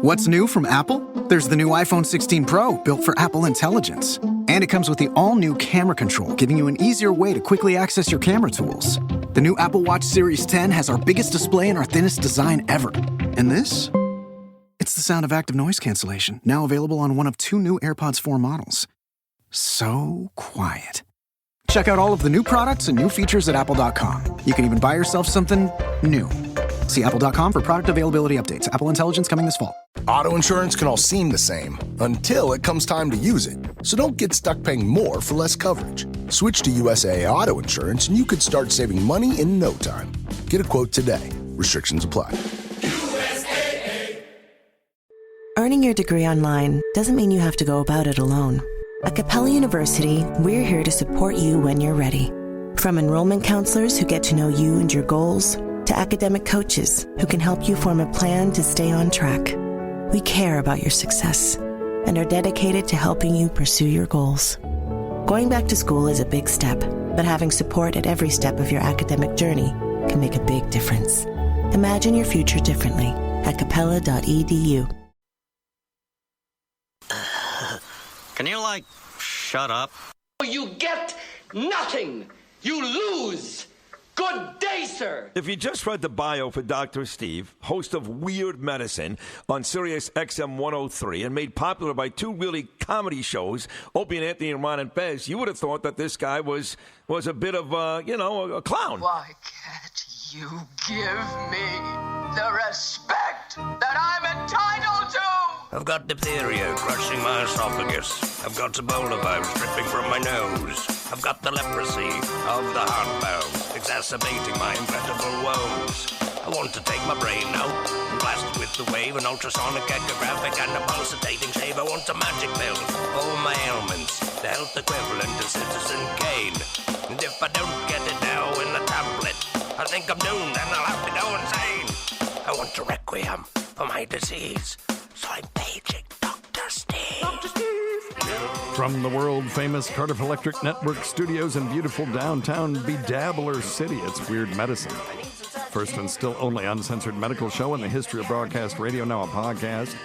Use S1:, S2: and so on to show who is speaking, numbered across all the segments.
S1: What's new from Apple? There's the new iPhone 16 Pro, built for Apple Intelligence. And it comes with the all-new camera control, giving you an easier way to quickly access your camera tools. The new Apple Watch Series 10 has our biggest display and our thinnest design ever. And this? It's the sound of active noise cancellation, now available on one of 2 new AirPods 4 models. So quiet. Check out all of the new products and new features at apple.com. You can even buy yourself something new. See apple.com for product availability updates. Apple Intelligence coming this fall.
S2: Auto insurance can all seem the same until it comes time to use it. So don't get stuck paying more for less coverage. Switch to USAA Auto Insurance and you could start saving money in no time. Get a quote today. Restrictions apply.
S3: USAA. Earning your degree online doesn't mean you have to go about it alone. At Capella University, we're here to support you when you're ready. From enrollment counselors who get to know you and your goals, to academic coaches who can help you form a plan to stay on track. We care about your success and are dedicated to helping you pursue your goals. Going back to school is a big step, but having support at every step of your academic journey can make a big difference. Imagine your future differently at capella.edu.
S4: Can you, shut up?
S5: You get nothing. You lose. Good day, sir.
S6: If you just read the bio for Dr. Steve, host of Weird Medicine on Sirius XM 103 and made popular by 2 really comedy shows, Opie and Anthony and Ron and Fez, you would have thought that this guy was a bit of, a clown.
S7: Why can't you give me the respect that I'm entitled to?
S8: I've got diphtheria crushing my esophagus. I've got Ebola virus dripping from my nose. I've got the leprosy of the heart valve, exacerbating my incredible woes. I want to take my brain out and blast it with the wave, an ultrasonic echographic and a pulsating shave. I want a magic pill for all my ailments, the health equivalent of Citizen Kane. And if I don't get it now in a tablet, I think I'm doomed and I'll have to go insane. I want a requiem for my disease, so I'm paging Dr. Steve. Dr. Steve!
S9: From the world-famous Cardiff Electric Network studios in beautiful downtown Bedabbler City, it's Weird Medicine. First and still only uncensored medical show in the history of broadcast radio, now a podcast.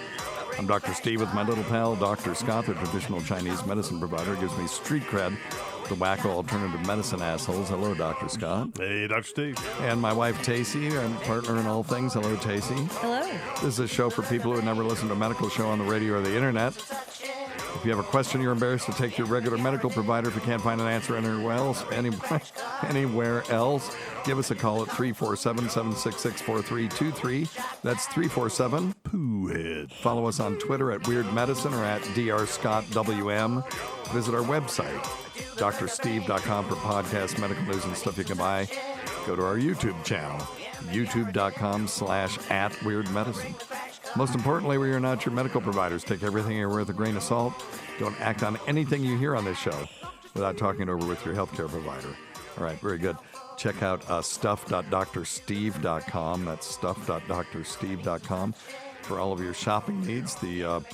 S9: I'm Dr. Steve with my little pal, Dr. Scott, the traditional Chinese medicine provider. Gives me street cred. The wacko alternative medicine assholes. Hello, Dr. Scott.
S10: Hey, Dr. Steve.
S9: And my wife, Tacie, our partner in all things. Hello, Tacie.
S11: Hello.
S9: This is a show for people who have never listened to a medical show on the radio or the internet. If you have a question, you're embarrassed to take to your regular medical provider. If you can't find an answer anywhere else, give us a call at 347-766-4323. That's 347-POOHEAD. Follow us on Twitter at Weird Medicine or at drscottwm. Visit our website, drsteve.com, for podcasts, medical news, and stuff you can buy. Go to our YouTube channel, youtube.com/@weirdmedicine. Most importantly, we are not your medical providers. Take everything here with a grain of salt. Don't act on anything you hear on this show without talking it over with your healthcare provider. All right, very good. Check out stuff.drsteve.com. That's stuff.drsteve.com for all of your shopping needs. The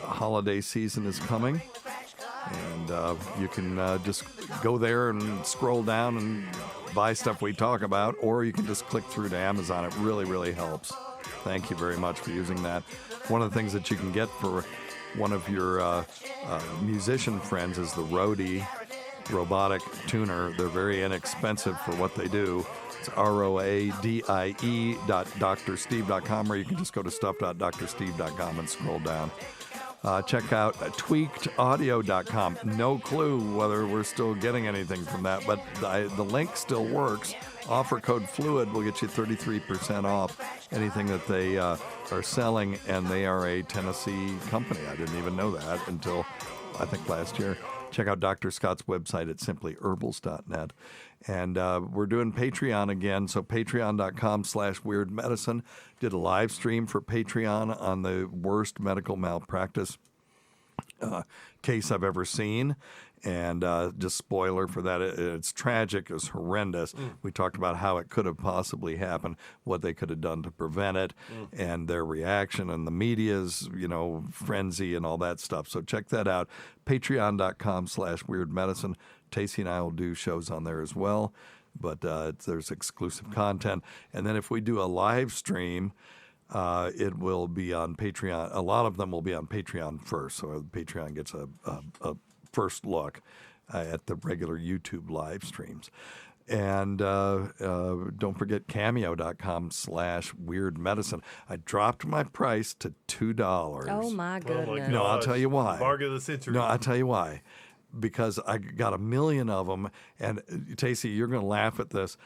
S9: holiday season is coming, and you can just go there and scroll down and buy stuff we talk about, or you can just click through to Amazon. It really, really helps. Thank you very much for using that. One of the things that you can get for one of your musician friends is the Rody robotic tuner. They're very inexpensive for what they do. It's ROADIE.drsteve.com, or you can just go to stuff.drsteve.com and scroll down. Check out tweakedaudio.com. No clue whether we're still getting anything from that, but the link still works. Offer code FLUID will get you 33% off anything that they are selling, and they are a Tennessee company. I didn't even know that until, I think, last year. Check out Dr. Scott's website at simplyherbals.net. And we're doing Patreon again, so patreon.com/weirdmedicine. Did a live stream for Patreon on the worst medical malpractice case I've ever seen. And just spoiler for that, it's tragic, it's horrendous. We talked about how it could have possibly happened, what they could have done to prevent it, and their reaction, and the media's, frenzy and all that stuff. So check that out, patreon.com/weirdmedicine. Tacie and I will do shows on there as well, but there's exclusive content. And then if we do a live stream, It will be on Patreon. A lot of them will be on Patreon first, so Patreon gets a first look at the regular YouTube live streams. And don't forget cameo.com/weirdmedicine. I dropped my price to $2.
S10: Oh, my goodness.
S9: No, I'll tell you why.
S11: Bargain of the century.
S9: No, I'll tell you why. Because I got 1 million of them. And, Tacie, you're going to laugh at this.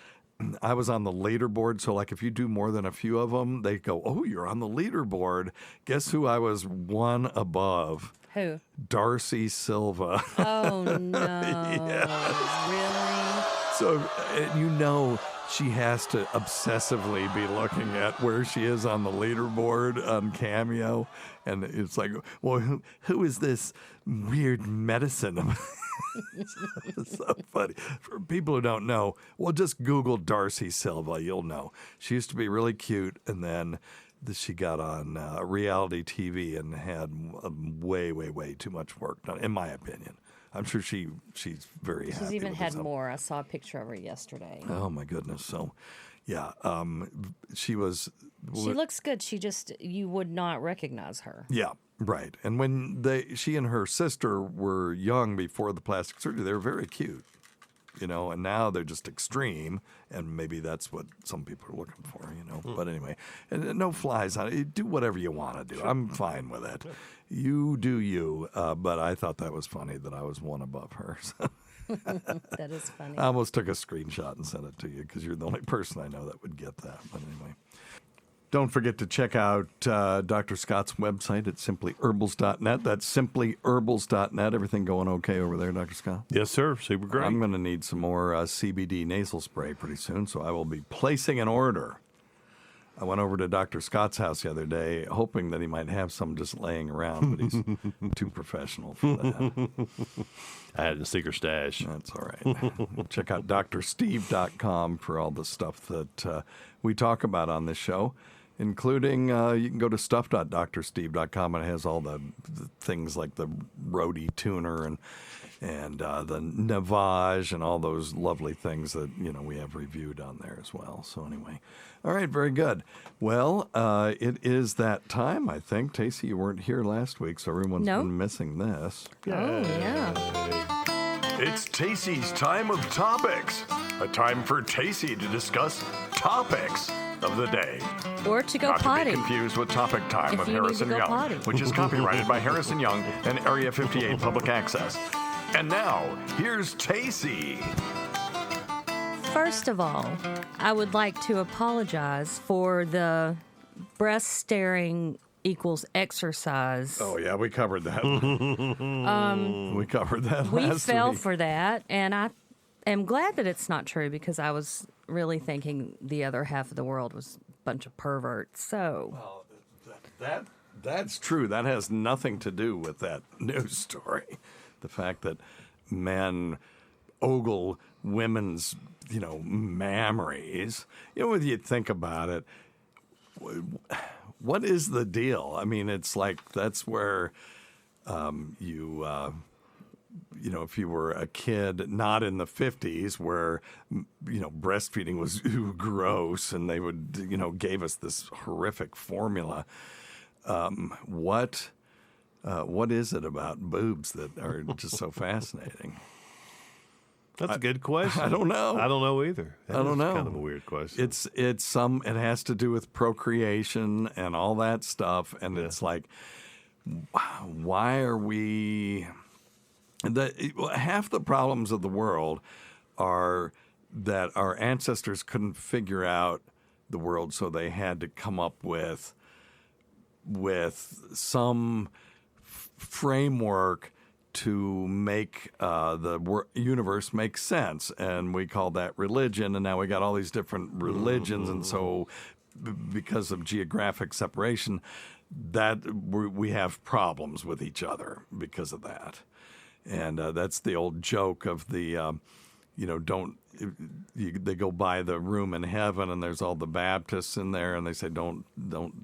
S9: I was on the leaderboard, so like if you do more than a few of them, they go, "Oh, you're on the leaderboard." Guess who I was one above?
S10: Who?
S9: Darcy Silva.
S10: Oh no! Really?
S9: So she has to obsessively be looking at where she is on the leaderboard on Cameo, and it's like, well, who is this weird medicine? It's so funny. For people who don't know, well, just Google Darcy Silva. You'll know. She used to be really cute, and then she got on reality TV and had way, way, way too much work done, in my opinion. I'm sure she's very happy.
S10: She's even
S9: with
S10: had
S9: herself.
S10: more. I saw a picture of her yesterday.
S9: Oh, my goodness. So, yeah, she was...
S10: She looks good. You would not recognize her.
S9: Yeah, right. And when she and her sister were young before the plastic surgery, they were very cute, and now they're just extreme, and maybe that's what some people are looking for, But anyway, and no flies on it. Do whatever you want to do. I'm fine with it. You do you, but I thought that was funny that I was one above her. So.
S10: That is funny.
S9: I almost took a screenshot and sent it to you because you're the only person I know that would get that. But anyway. Don't forget to check out Dr. Scott's website at simplyherbals.net. That's simplyherbals.net. Everything going okay over there, Dr. Scott?
S11: Yes, sir. Super great.
S9: I'm going to need some more CBD nasal spray pretty soon, so I will be placing an order. I went over to Dr. Scott's house the other day, hoping that he might have some just laying around, but he's too professional for that.
S11: I had a secret stash.
S9: That's all right. Check out drsteve.com for all the stuff that we talk about on this show, including you can go to stuff.drsteve.com, and it has all the things like the Rhodey tuner and the Navage and all those lovely things that we have reviewed on there as well. So anyway, all right, very good. Well, it is that time, I think. Tacie, you weren't here last week, so everyone's been missing this.
S10: Oh, yeah.
S12: It's Tacie's time of topics. A time for Tacie to discuss topics of the day.
S10: Or to go
S12: Not
S10: potty.
S12: to be confused with Topic Time
S10: If
S12: with
S10: you need to
S12: Harrison
S10: go
S12: Young,
S10: potty.
S12: which is copyrighted by Harrison Young and Area 58 Public Access. And now, here's Tacie.
S10: First of all, I would like to apologize for the breast staring equals exercise.
S9: Oh, yeah, we covered that. We covered that
S10: We
S9: last
S10: fell
S9: week.
S10: for that, and I am glad that it's not true because I was really thinking the other half of the world was a bunch of perverts. So
S9: That's true. That has nothing to do with that news story. The fact that men ogle women's, mammaries. When you think about it, what is the deal? I mean, it's like that's where if you were a kid, not in the 50s where, breastfeeding was gross and they would, gave us this horrific formula. What is it about boobs that are just so fascinating?
S11: That's a good question.
S9: I don't know.
S11: I don't know either.
S9: I don't know.
S11: Kind of a weird question.
S9: It has to do with procreation and all that stuff, and it's like, why are we? Half the problems of the world are that our ancestors couldn't figure out the world, so they had to come up with some framework to make the universe make sense, and we call that religion. And now we got all these different religions, and so because of geographic separation, that we have problems with each other because of that. And that's the old joke of the they go by the room in heaven and there's all the Baptists in there and they say, don't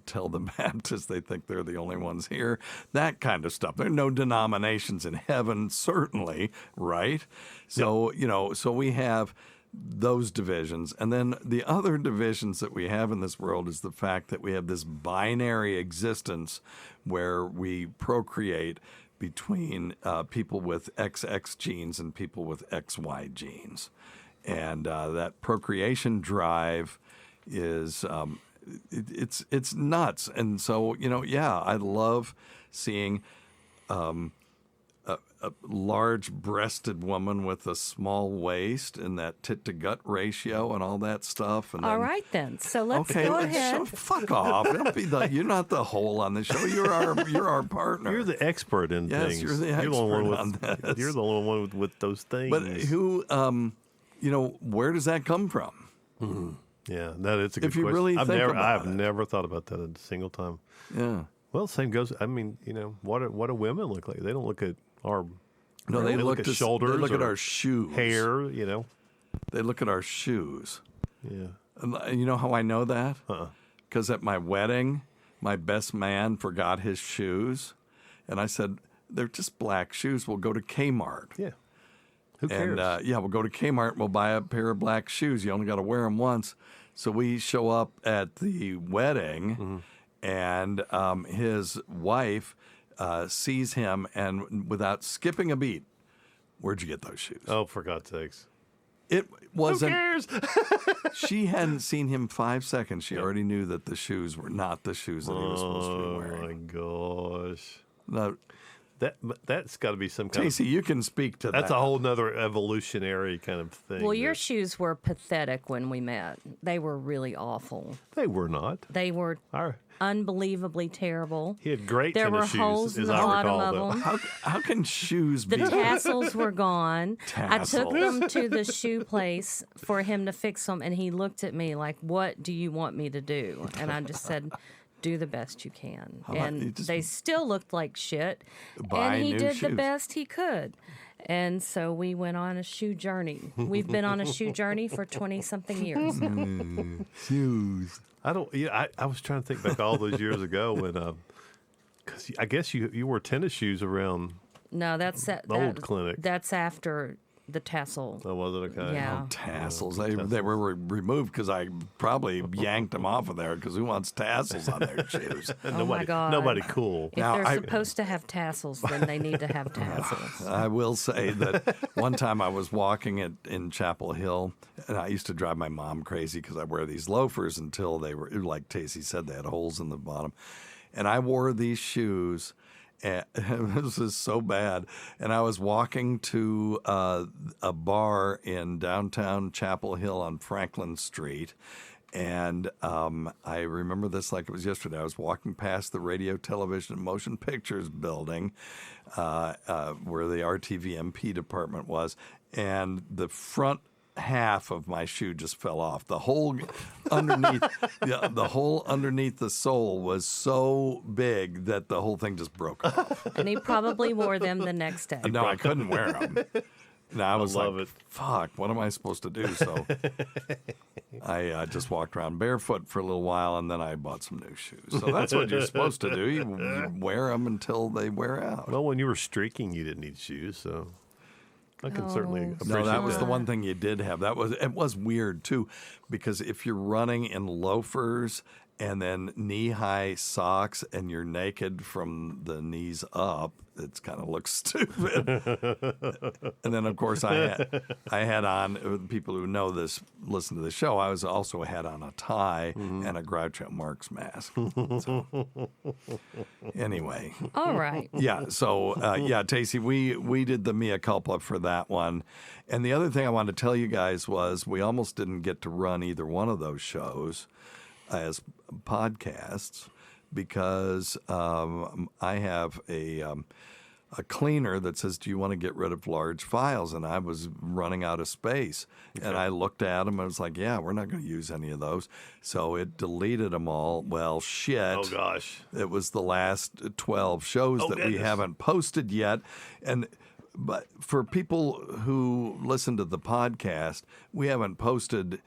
S9: tell the Baptists they think they're the only ones here. That kind of stuff. There are no denominations in heaven, certainly, right? So, so we have those divisions. And then the other divisions that we have in this world is the fact that we have this binary existence where we procreate between people with XX genes and people with XY genes. And that procreation drive is it's nuts. And so, I love seeing a large-breasted woman with a small waist and that tit-to-gut ratio and all that stuff. And
S10: all right, then. So let's go ahead.
S9: So fuck off. You're not the hole on the show. You're our partner.
S11: You're the expert in things.
S9: Yes, you're the expert on this.
S11: You're the only one with those things.
S9: But who, where does that come from?
S11: Mm-hmm. Yeah, it's a good
S9: if you
S11: question.
S9: really think about
S11: I've
S9: it.
S11: never thought about that a single time.
S9: Yeah.
S11: Well, same goes. I mean, what do women look like? They don't look at our.
S9: No, they look at shoulders. They look at our shoes.
S11: Hair.
S9: They look at our shoes.
S11: Yeah.
S9: And you know how I know that? Because at my wedding, my best man forgot his shoes, and I said, "They're just black shoes. We'll go to Kmart."
S11: Yeah. Who cares?
S9: And we'll go to Kmart and we'll buy a pair of black shoes. You only got to wear them once. So we show up at the wedding, and his wife sees him, and without skipping a beat, "Where'd you get those shoes?"
S11: Oh, for God's sakes.
S9: It wasn't.
S11: Who cares?
S9: She hadn't seen him 5 seconds. She already knew that the shoes were not the shoes that he was supposed to be wearing.
S11: Oh, my gosh.
S9: No,
S11: that's got to be some kind
S9: Tacie, you can speak to that.
S11: That's a whole nother evolutionary kind of thing.
S10: Well, your shoes were pathetic when we met. They were really awful.
S11: They were not.
S10: They were unbelievably terrible.
S11: He had great
S10: There
S11: tennis
S10: were holes
S11: shoes,
S10: in
S11: as
S10: the
S11: I
S10: bottom
S11: recall,
S10: of them.
S9: How can shoes
S10: The
S9: be?
S10: tassels were gone. I took
S9: Tassels.
S10: them to the shoe place for him to fix them, and he looked at me like, "What do you want me to do?" And I just said, "Do the best you can."
S9: How about you
S10: And
S9: just
S10: they still looked like shit.
S9: buy
S10: And he
S9: new
S10: did the
S9: shoes?
S10: best he could. And so we went on a shoe journey. We've been on a shoe journey for 20-something years now.
S9: Shoes.
S11: I don't. Yeah, I was trying to think back all those years ago when, because I guess you wore tennis shoes around.
S10: No, that's
S11: the old clinic.
S10: That's after the tassel.
S11: Oh, was it okay?
S10: Yeah.
S9: Tassels. They were removed because I probably yanked them off of there because who wants tassels on their shoes?
S10: Oh my God.
S11: Nobody cool.
S10: If they're supposed to have tassels, then they need to have tassels.
S9: I will say that one time I was walking in Chapel Hill, and I used to drive my mom crazy because I wear these loafers until they were, like Tacie said, they had holes in the bottom. And I wore these shoes, and this is so bad. And I was walking to a bar in downtown Chapel Hill on Franklin Street. And I remember this like it was yesterday. I was walking past the Radio, Television, and Motion Pictures building where the RTVMP department was. And the front half of my shoe just fell off. The hole underneath, the hole underneath the sole was so big that the whole thing just broke off.
S10: And he probably wore them the next day.
S9: No, I couldn't wear them. And I was
S11: love
S9: like,
S11: it.
S9: fuck, what am I supposed to do? So I just walked around barefoot for a little while, and then I bought some new shoes. So that's what you're supposed to do. You wear them until they wear out.
S11: Well, when you were streaking, you didn't need shoes, so I can certainly appreciate
S9: No, that was
S11: that.
S9: the one thing you did have. It was weird too, because if you're running in loafers and then knee-high socks and you're naked from the knees up, it kind of looks stupid. And then, of course, I had on, people who know this, listen to the show, I also had on a tie and a Groucho Marx mask. So, anyway.
S10: All right.
S9: Yeah, so, Tacie, we did the mea culpa for that one. And the other thing I wanted to tell you guys was we almost didn't get to run either one of those shows as podcasts because I have a cleaner that says, "Do you want to get rid of large files?" And I was running out of space. Okay. And I looked at them and I was like, yeah, we're not going to use any of those. So it deleted them all. Well, shit.
S11: Oh, gosh.
S9: It was the last 12 shows that we haven't posted yet. But for people who listen to the podcast, we haven't posted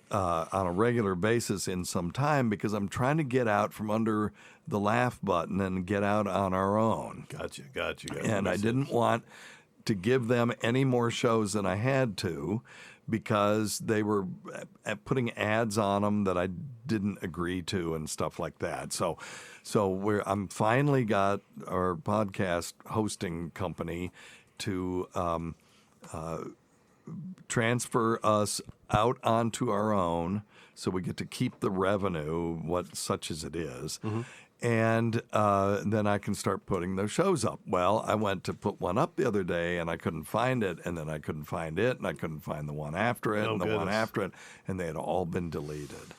S9: on a regular basis in some time because I'm trying to get out from under the laugh button and get out on our own.
S11: Gotcha.
S9: And I didn't want to give them any more shows than I had to, because they were putting ads on them that I didn't agree to and stuff like that. So I'm finally got our podcast hosting company to transfer us out onto our own, so we get to keep the revenue, such as it is. Mm-hmm. And then I can start putting those shows up. Well, I went to put one up the other day, and I couldn't find it, and then I couldn't find it, and I couldn't find the one after it, and the one after it, and they had all been deleted.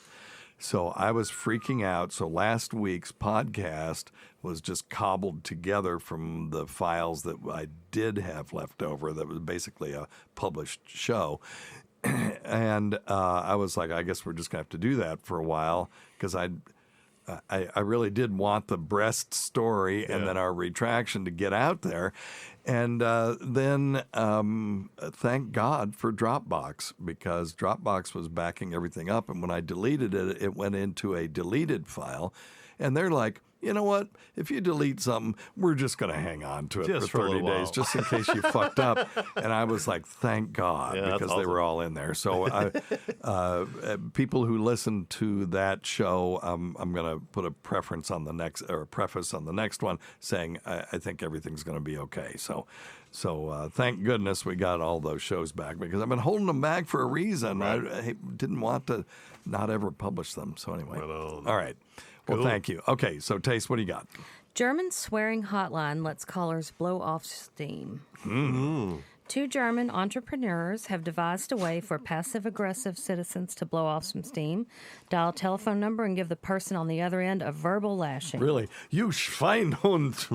S9: So I was freaking out. So last week's podcast was just cobbled together from the files that I did have left over that was basically a published show. And I was like, I guess we're just going to have to do that for a while, because I really did want the breast story and then our retraction to get out there. And then thank God for Dropbox, because Dropbox was backing everything up. And when I deleted it, it went into a deleted file. And they're like, you know what? If you delete something, we're just going to hang on to it
S11: just
S9: for 30 days, just in case you fucked up. And I was like, thank God, because they were all in there. So people who listen to that show, I'm going to put a preface on the next one saying I think everything's going to be okay. So thank goodness we got all those shows back, because I've been holding them back for a reason. Right. I didn't want to not ever publish them. So anyway, all right. Well, thank you. Okay, so Tace, what do you got?
S10: German swearing hotline lets callers blow off steam.
S9: Mm-hmm.
S10: 2 German entrepreneurs have devised a way for passive-aggressive citizens to blow off some steam, dial a telephone number, and give the person on the other end a verbal lashing.
S9: Really? You Schweinhund.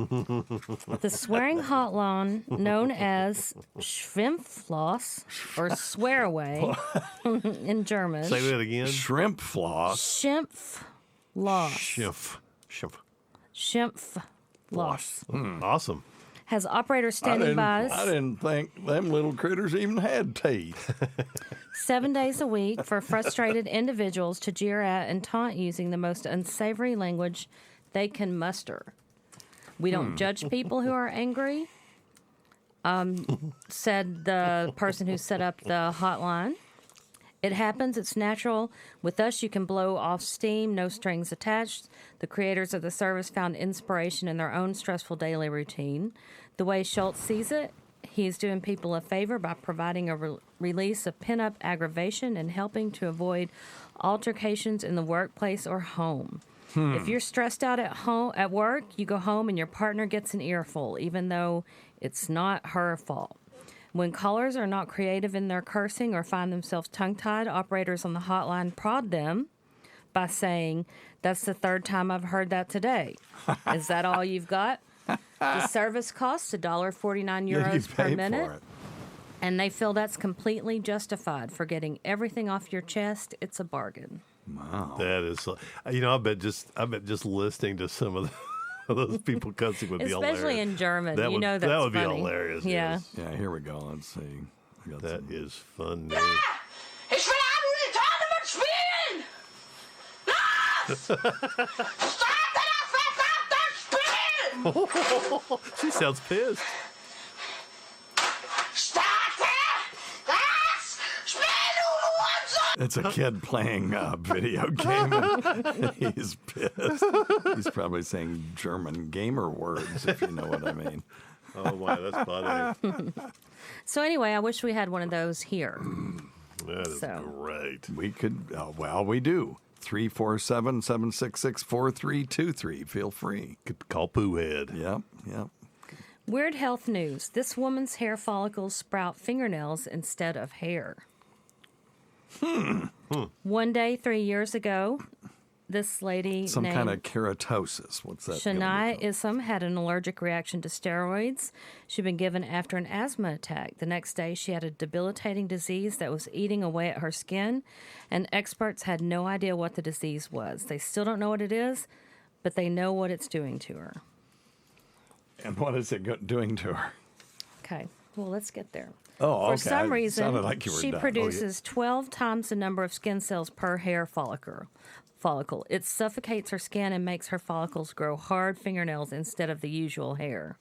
S10: The swearing hotline, known as Schwimmfloss, or swear away in German.
S11: Say that again.
S9: Shrimpfloss.
S10: Schimpfloss.
S11: Awesome.
S10: Has operators standing by.
S9: I didn't think them little critters even had teeth.
S10: 7 days a week for frustrated individuals to jeer at and taunt using the most unsavory language they can muster. We don't judge people who are angry, said the person who set up the hotline. It happens. It's natural. With us, you can blow off steam, no strings attached. The creators of the service found inspiration in their own stressful daily routine. The way Schultz sees it, he's doing people a favor by providing a release of pent-up aggravation and helping to avoid altercations in the workplace or home. If you're stressed out at work, you go home and your partner gets an earful, even though it's not her fault. When callers are not creative in their cursing or find themselves tongue-tied, operators on the hotline prod them by saying, "That's the 3rd time I've heard that today. Is that all you've got?" The service costs $1.49 per minute, and they feel that's completely justified for getting everything off your chest. It's a bargain.
S9: Wow.
S11: That is, I bet just listening to some of those people cussing would be hilarious.
S10: Especially in German.
S11: That
S10: you know that's
S11: that would
S10: funny.
S11: be hilarious.
S10: Yeah.
S11: Yes.
S9: Yeah, here we go. Let's see.
S11: That is fun.
S7: Ich will Tournament spielen! Starte das verdammte Spiel!
S11: She sounds pissed.
S7: Starte das Spiel, du Hurensohn!
S9: It's a kid playing a video game, and he's pissed. He's probably saying German gamer words, if you know what I mean.
S11: Oh, wow, that's funny.
S10: So anyway, I wish we had one of those here.
S11: That is great.
S9: We could, we do. 347-766-4323. Feel free.
S11: Could call Pooh Head.
S9: Yep.
S10: Weird health news. This woman's hair follicles sprout fingernails instead of hair. One day, 3 years ago, this lady
S9: Some
S10: named
S9: kind of keratosis. What's that?
S10: Shania Isam had an allergic reaction to steroids she'd been given after an asthma attack. The next day, she had a debilitating disease that was eating away at her skin, and experts had no idea what the disease was. They still don't know what it is, but they know what it's doing to her.
S9: And what is it doing to her?
S10: Okay, well, let's get there.
S9: Oh, okay.
S10: For some reason,
S9: sounded like you were
S10: she
S9: done.
S10: produces 12 times the number of skin cells per hair follicle. It suffocates her skin and makes her follicles grow hard fingernails instead of the usual hair.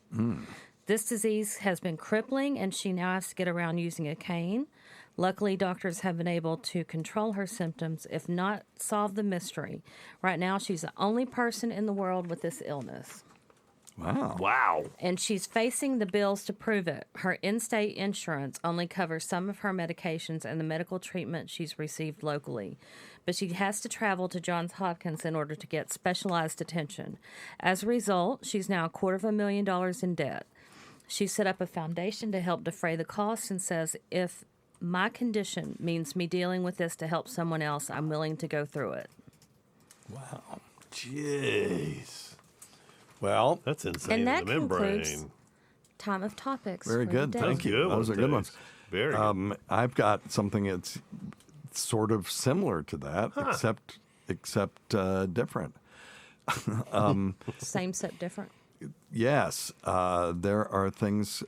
S10: This disease has been crippling, and she now has to get around using a cane. Luckily, doctors have been able to control her symptoms, if not solve the mystery. Right now, she's the only person in the world with this illness.
S9: Wow.
S11: Wow.
S10: And she's facing the bills to prove it. Her in-state insurance only covers some of her medications and the medical treatment she's received locally. But she has to travel to Johns Hopkins in order to get specialized attention. As a result, she's now $250,000 in debt. She set up a foundation to help defray the costs and says, if my condition means me dealing with this to help someone else, I'm willing to go through it.
S9: Wow.
S11: Jeez.
S9: Well,
S11: that's insane.
S10: And that
S11: the membrane.
S10: concludes Time of Topics.
S9: Very
S10: for
S9: good.
S10: today.
S9: Thank you. Those are good ones.
S11: Very good.
S9: I've got something that's sort of similar to that, except different.
S10: Same, except different.
S9: Yes, there are things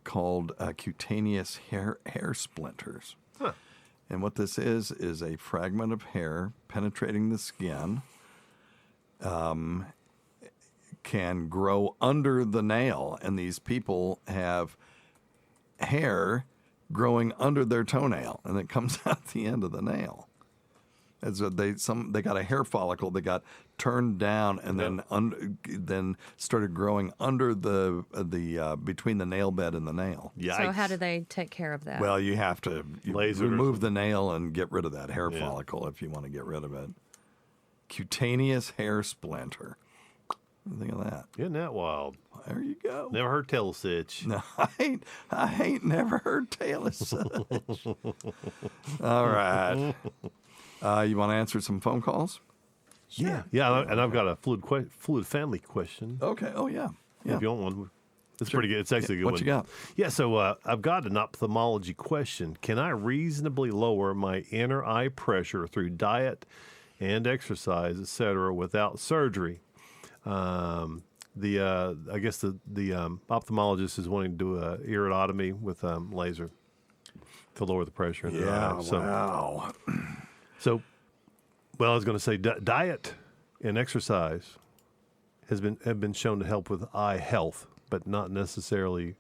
S9: called cutaneous hair splinters.
S11: Huh.
S9: And what this is a fragment of hair penetrating the skin, can grow under the nail, and these people have hair growing under their toenail, and it comes out the end of the nail. And so they got a hair follicle that got turned down and then started growing under the between the nail bed and the nail.
S11: Yikes.
S10: So how do they take care of that?
S9: Well, you have to
S11: Laser
S9: remove the nail and get rid of that hair follicle if you want to get rid of it. Cutaneous hair splinter. What do you think of that?
S11: Isn't that wild?
S9: There you go.
S11: Never heard tell of such.
S9: No, I ain't never heard tell of such. All right. You want to answer some phone calls?
S11: Yeah. Yeah, and I've got a fluid family question.
S9: Okay. Oh, yeah.
S11: If you want one. It's pretty good. It's actually a good
S9: What
S11: one.
S9: you got?
S11: Yeah, so I've got an ophthalmology question. Can I reasonably lower my inner eye pressure through diet and exercise, etc., without surgery? I guess the ophthalmologist is wanting to do a iridotomy with laser to lower the pressure in the eye. So,
S9: wow.
S11: So, well, I was going to say diet and exercise have been shown to help with eye health, but not necessarily.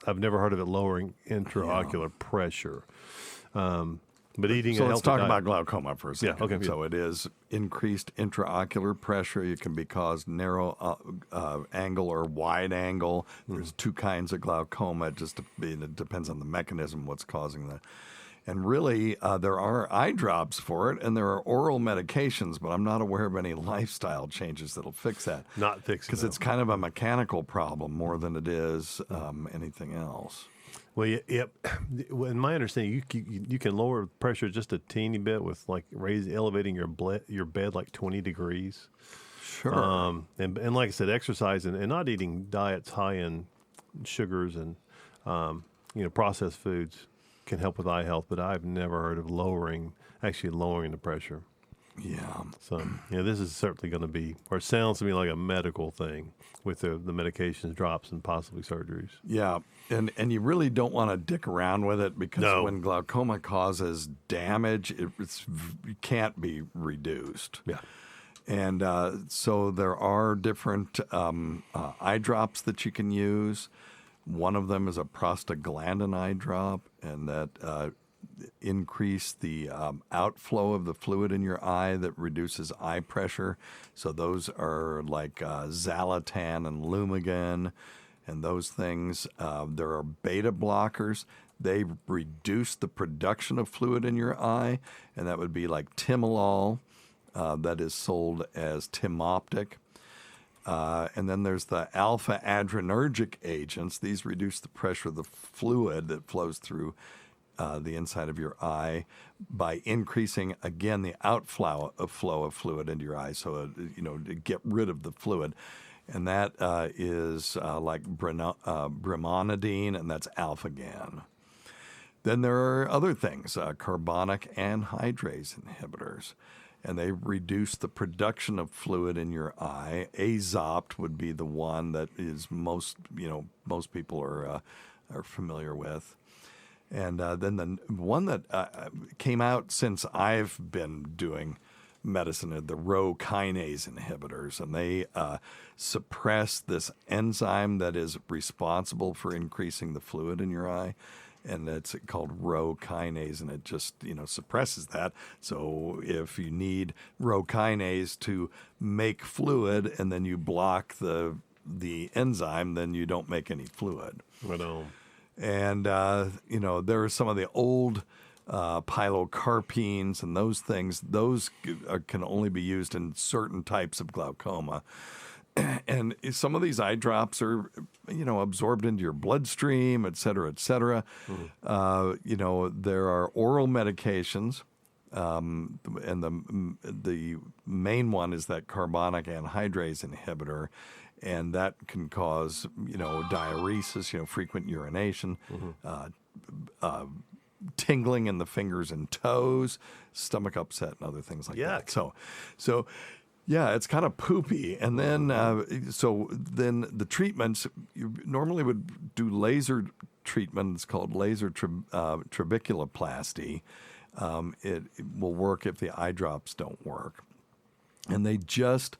S11: I've never heard of it lowering intraocular pressure. But eating
S9: so
S11: a
S9: let's
S11: healthy
S9: talk
S11: diet.
S9: about glaucoma for a second.
S11: Yeah, okay.
S9: So it is increased intraocular pressure. It can be caused narrow angle or wide angle. There's two kinds of glaucoma. It depends on the mechanism, what's causing that. And really, there are eye drops for it, and there are oral medications, but I'm not aware of any lifestyle changes that'll fix that.
S11: Not fix it.
S9: Because it's kind of a mechanical problem more than it is anything else.
S11: Well, in my understanding, you can lower pressure just a teeny bit with elevating your bed like 20 degrees.
S9: Sure.
S11: And like I said, exercise and not eating diets high in sugars and processed foods can help with eye health. But I've never heard of lowering the pressure.
S9: Yeah.
S11: So this is certainly going to be, or it sounds to me like a medical thing with the medications, drops, and possibly surgeries.
S9: Yeah, and you really don't want to dick around with it because when glaucoma causes damage, it can't be reduced.
S11: Yeah.
S9: And so there are different eye drops that you can use. One of them is a prostaglandin eye drop, and that increase the outflow of the fluid in your eye that reduces eye pressure. So those are like Zalatan and Lumigan and those things. There are beta blockers. They reduce the production of fluid in your eye, and that would be like Timolol, that is sold as Timoptic. And then there's the alpha adrenergic agents. These reduce the pressure of the fluid that flows through the inside of your eye by increasing, again, the outflow of fluid into your eye, so to get rid of the fluid. And that is like brimonidine, and that's Alphagan. Then there are other things, carbonic anhydrase inhibitors, and they reduce the production of fluid in your eye. Azopt would be the one that is most people are familiar with. And then the one that came out since I've been doing medicine are the Rho kinase inhibitors, and they suppress this enzyme that is responsible for increasing the fluid in your eye. And it's called Rho kinase, and it just, suppresses that. So if you need Rho kinase to make fluid and then you block the enzyme, then you don't make any fluid.
S11: Right on.
S9: And, there are some of the old pilocarpines and those things. Those can only be used in certain types of glaucoma. And some of these eye drops are, absorbed into your bloodstream, et cetera, et cetera. There are oral medications, and the main one is that carbonic anhydrase inhibitor, and that can cause, diuresis, frequent urination, tingling in the fingers and toes, stomach upset, and other things like that. So. Yeah, it's kind of poopy. And then, then the treatments, you normally would do laser treatment. It's called laser trabeculoplasty. It will work if the eye drops don't work. And they just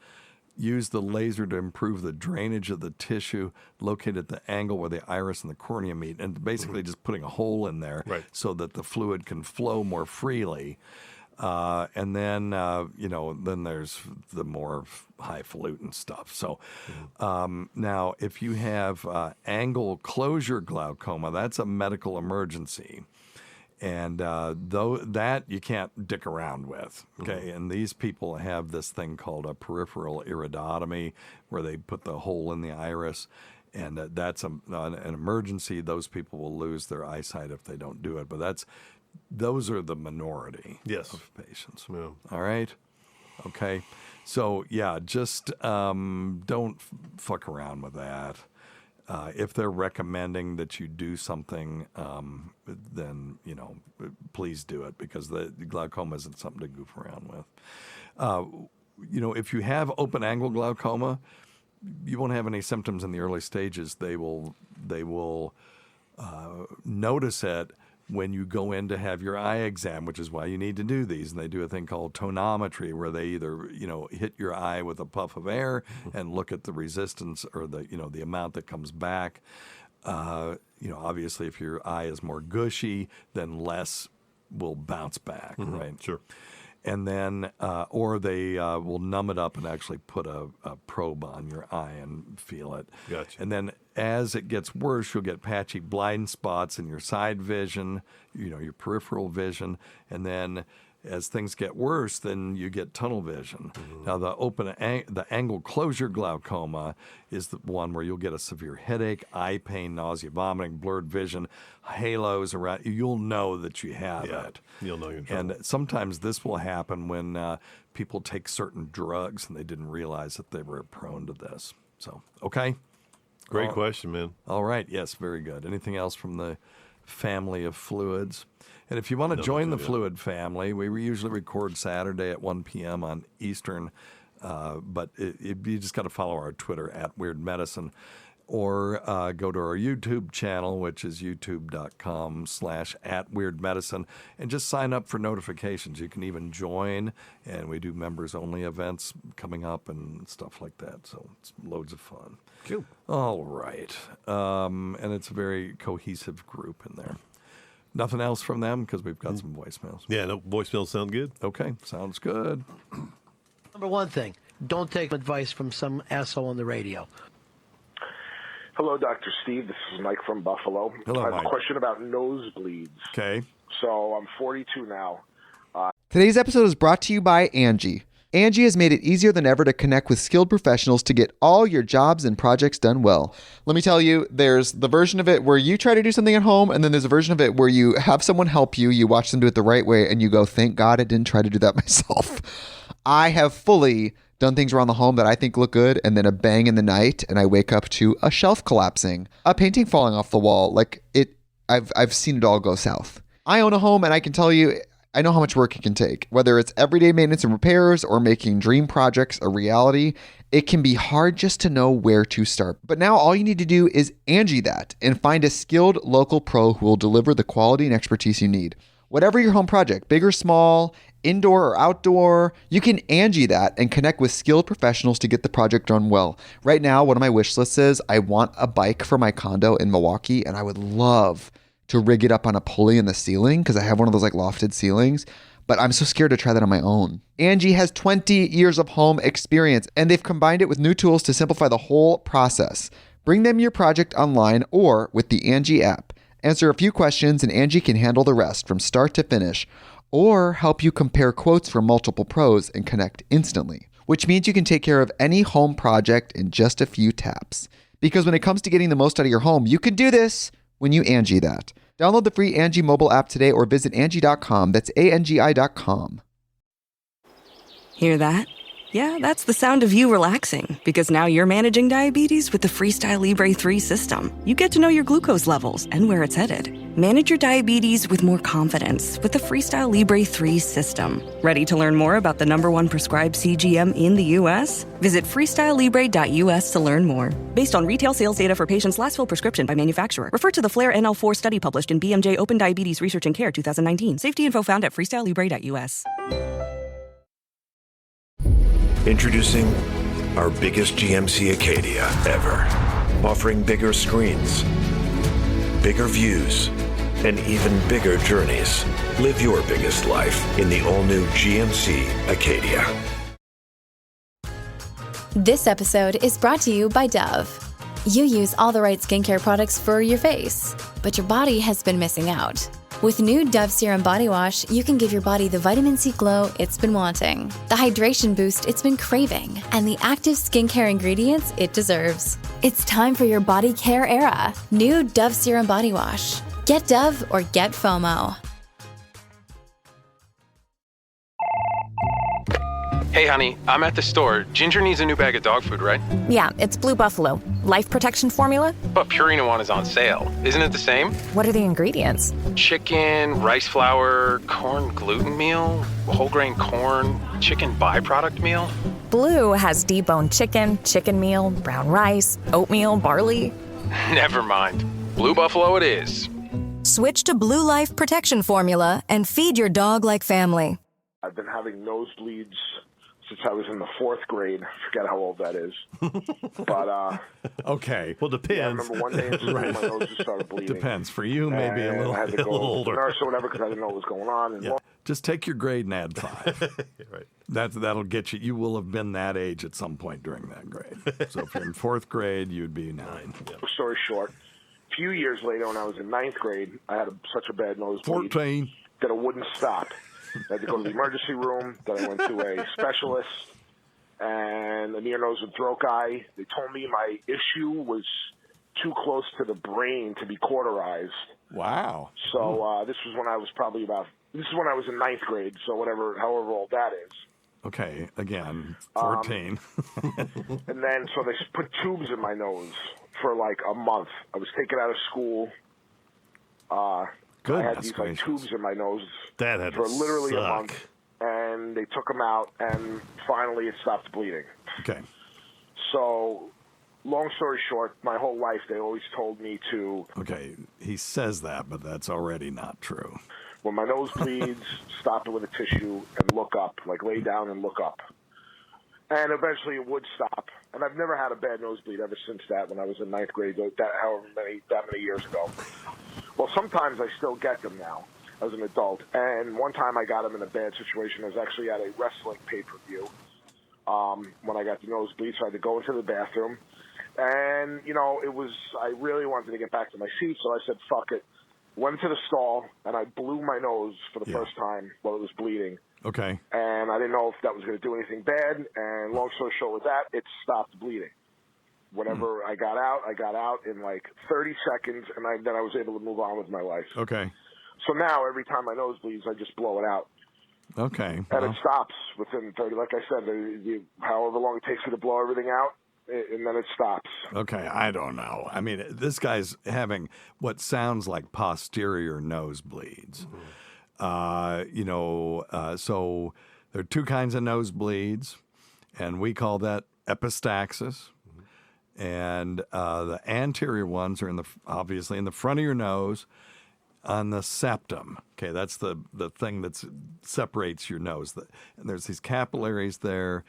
S9: use the laser to improve the drainage of the tissue located at the angle where the iris and the cornea meet, and basically just putting a hole in there so that the fluid can flow more freely. And then, then there's the more highfalutin stuff. So now, if you have angle closure glaucoma, that's a medical emergency. And that you can't dick around with, okay? And these people have this thing called a peripheral iridotomy, where they put the hole in the iris. And that's an emergency. Those people will lose their eyesight if they don't do it. But those are the minority of patients.
S11: Yeah.
S9: All right? Okay. So, just don't fuck around with that. If they're recommending that you do something, then, please do it, because the glaucoma isn't something to goof around with. If you have open angle glaucoma, you won't have any symptoms in the early stages. They will notice it when you go in to have your eye exam, which is why you need to do these. And they do a thing called tonometry, where they either, hit your eye with a puff of air and look at the resistance or the amount that comes back. Obviously, if your eye is more gushy, then less will bounce back, right?
S11: Sure.
S9: And then, or they will numb it up and actually put a probe on your eye and feel it.
S11: Gotcha.
S9: And then as it gets worse, you'll get patchy blind spots in your side vision, your peripheral vision. And then as things get worse, then you get tunnel vision. Now, the angle closure glaucoma is the one where you'll get a severe headache, eye pain, nausea, vomiting, blurred vision, halos around. You'll know that you have it.
S11: You'll know you're in trouble.
S9: And sometimes this will happen when people take certain drugs and they didn't realize that they were prone to this. So, okay?
S11: Great question, man.
S9: All right. Yes, very good. Anything else from the family of fluids? And if you want to join the fluid family, we usually record Saturday at 1 p.m. on Eastern, but you just got to follow our Twitter at Weird Medicine, or go to our YouTube channel, which is youtube.com/@weirdmedicine, and just sign up for notifications. You can even join, and we do members-only events coming up and stuff like that, so it's loads of fun.
S11: Cool.
S9: All right. And it's a very cohesive group in there. Nothing else from them, because we've got some voicemails.
S11: Yeah, no, voicemails sound good.
S9: Okay, sounds good.
S13: Number one thing, don't take advice from some asshole on the radio.
S14: Hello, Dr. Steve. This is Mike from Buffalo.
S9: Hello,
S14: I have
S9: Mike.
S14: a question about nosebleeds.
S9: Okay.
S14: So I'm 42 now.
S15: Today's episode is brought to you by Angie. Angie has made it easier than ever to connect with skilled professionals to get all your jobs and projects done well. Let me tell you, there's the version of it where you try to do something at home, and then there's a version of it where you have someone help you, you watch them do it the right way, and you go, thank God I didn't try to do that myself. I have fully done things around the home that I think look good, and then a bang in the night, and I wake up to a shelf collapsing, a painting falling off the wall. I've seen it all go south. I own a home, and I can tell you, I know how much work it can take. Whether it's everyday maintenance and repairs or making dream projects a reality, it can be hard just to know where to start. But now all you need to do is Angie that and find a skilled local pro who will deliver the quality and expertise you need. Whatever your home project, big or small, indoor or outdoor. You can Angie that and connect with skilled professionals to get the project done well. Right now, one of my wish lists is I want a bike for my condo in Milwaukee, and I would love to rig it up on a pulley in the ceiling because I have one of those like lofted ceilings, but I'm so scared to try that on my own. Angie has 20 years of home experience, and they've combined it with new tools to simplify the whole process. Bring them your project online or with the Angie app. Answer a few questions and Angie can handle the rest from start to finish, or help you compare quotes from multiple pros and connect instantly, which means you can take care of any home project in just a few taps. Because when it comes to getting the most out of your home, you can do this when you Angie that. Download the free Angie mobile app today or visit Angie.com. That's ANGI.com.
S16: Hear that? Yeah, that's the sound of you relaxing, because now you're managing diabetes with the Freestyle Libre 3 system. You get to know your glucose levels and where it's headed. Manage your diabetes with more confidence with the Freestyle Libre 3 system. Ready to learn more about the #1 prescribed CGM in the U.S.? Visit freestylelibre.us to learn more. Based on retail sales data for patients' last full prescription by manufacturer. Refer to the FLAIR NL4 study published in BMJ Open Diabetes Research and Care 2019. Safety info found at freestylelibre.us.
S17: Introducing our biggest GMC Acadia ever. Offering bigger screens, bigger views, and even bigger journeys. Live your biggest life in the all-new GMC Acadia.
S18: This episode is brought to you by Dove. You use all the right skincare products for your face, but your body has been missing out. With new Dove Serum Body Wash, you can give your body the vitamin C glow it's been wanting, the hydration boost it's been craving, and the active skincare ingredients it deserves. It's time for your body care era. New Dove Serum Body Wash. Get Dove or get FOMO.
S19: Hey, honey, I'm at the store. Ginger needs a new bag of dog food, right?
S20: Yeah, it's Blue Buffalo. Life Protection Formula?
S19: But Purina one is on sale. Isn't it the same?
S20: What are the ingredients?
S19: Chicken, rice flour, corn gluten meal, whole grain corn, chicken byproduct meal.
S20: Blue has deboned chicken, chicken meal, brown rice, oatmeal, barley.
S19: Never mind. Blue Buffalo it is.
S21: Switch to Blue Life Protection Formula and feed your dog like family.
S14: I've been having nosebleeds since I was in the 4th grade. I forget how old that is. But,
S9: okay.
S11: Well, depends.
S14: Yeah, I remember one day in school, my nose just started bleeding.
S9: Depends. For you, maybe a little,
S14: I had to go
S9: older.
S14: to the nurse or whatever because I didn't know what was going on. And
S9: Just take your grade and add 5.
S11: Right.
S9: That'll get you. You will have been that age at some point during that grade. So if you're in 4th grade, you'd be 9.
S14: Story short, a few years later when I was in 9th grade, I had such a bad nosebleed
S9: 14.
S14: that it wouldn't stop. I had to go to the emergency room. Then I went to a specialist and an ear, nose, and throat guy. They told me my issue was too close to the brain to be cauterized.
S9: Wow.
S14: So this was when I was this is when I was in 9th grade, so however old that is.
S9: Okay, again, 14.
S14: And then, so they put tubes in my nose for like a month. I was taken out of school. I had these like tubes in my nose for literally a month, and they took them out, and finally it stopped bleeding.
S9: Okay.
S14: So, long story short, my whole life they always told me to...
S9: Okay, he says that, but that's already not true.
S14: When my nose bleeds, stop it with a tissue and look up, like lay down and look up. And eventually it would stop. And I've never had a bad nosebleed ever since that, when I was in 9th grade, that many years ago. Well, sometimes I still get them now as an adult. And one time I got them in a bad situation. I was actually at a wrestling pay-per-view when I got the nosebleed, so I had to go into the bathroom. And, I really wanted to get back to my seat, so I said, fuck it. Went to the stall, and I blew my nose for the first time while it was bleeding.
S9: Okay.
S14: And I didn't know if that was going to do anything bad. And long story short with that, it stopped bleeding. Whenever I got out in like 30 seconds, and then I was able to move on with my life.
S9: Okay.
S14: So now every time my nose bleeds, I just blow it out.
S9: Okay.
S14: And it stops within 30. Like I said, however long it takes me to blow everything out, and then it stops.
S9: Okay, I don't know. I mean, this guy's having what sounds like posterior nosebleeds. So there are two kinds of nosebleeds, and we call that epistaxis. And the anterior ones are obviously in the front of your nose. on the septum. Okay, that's the thing that separates your nose. And there's these capillaries there,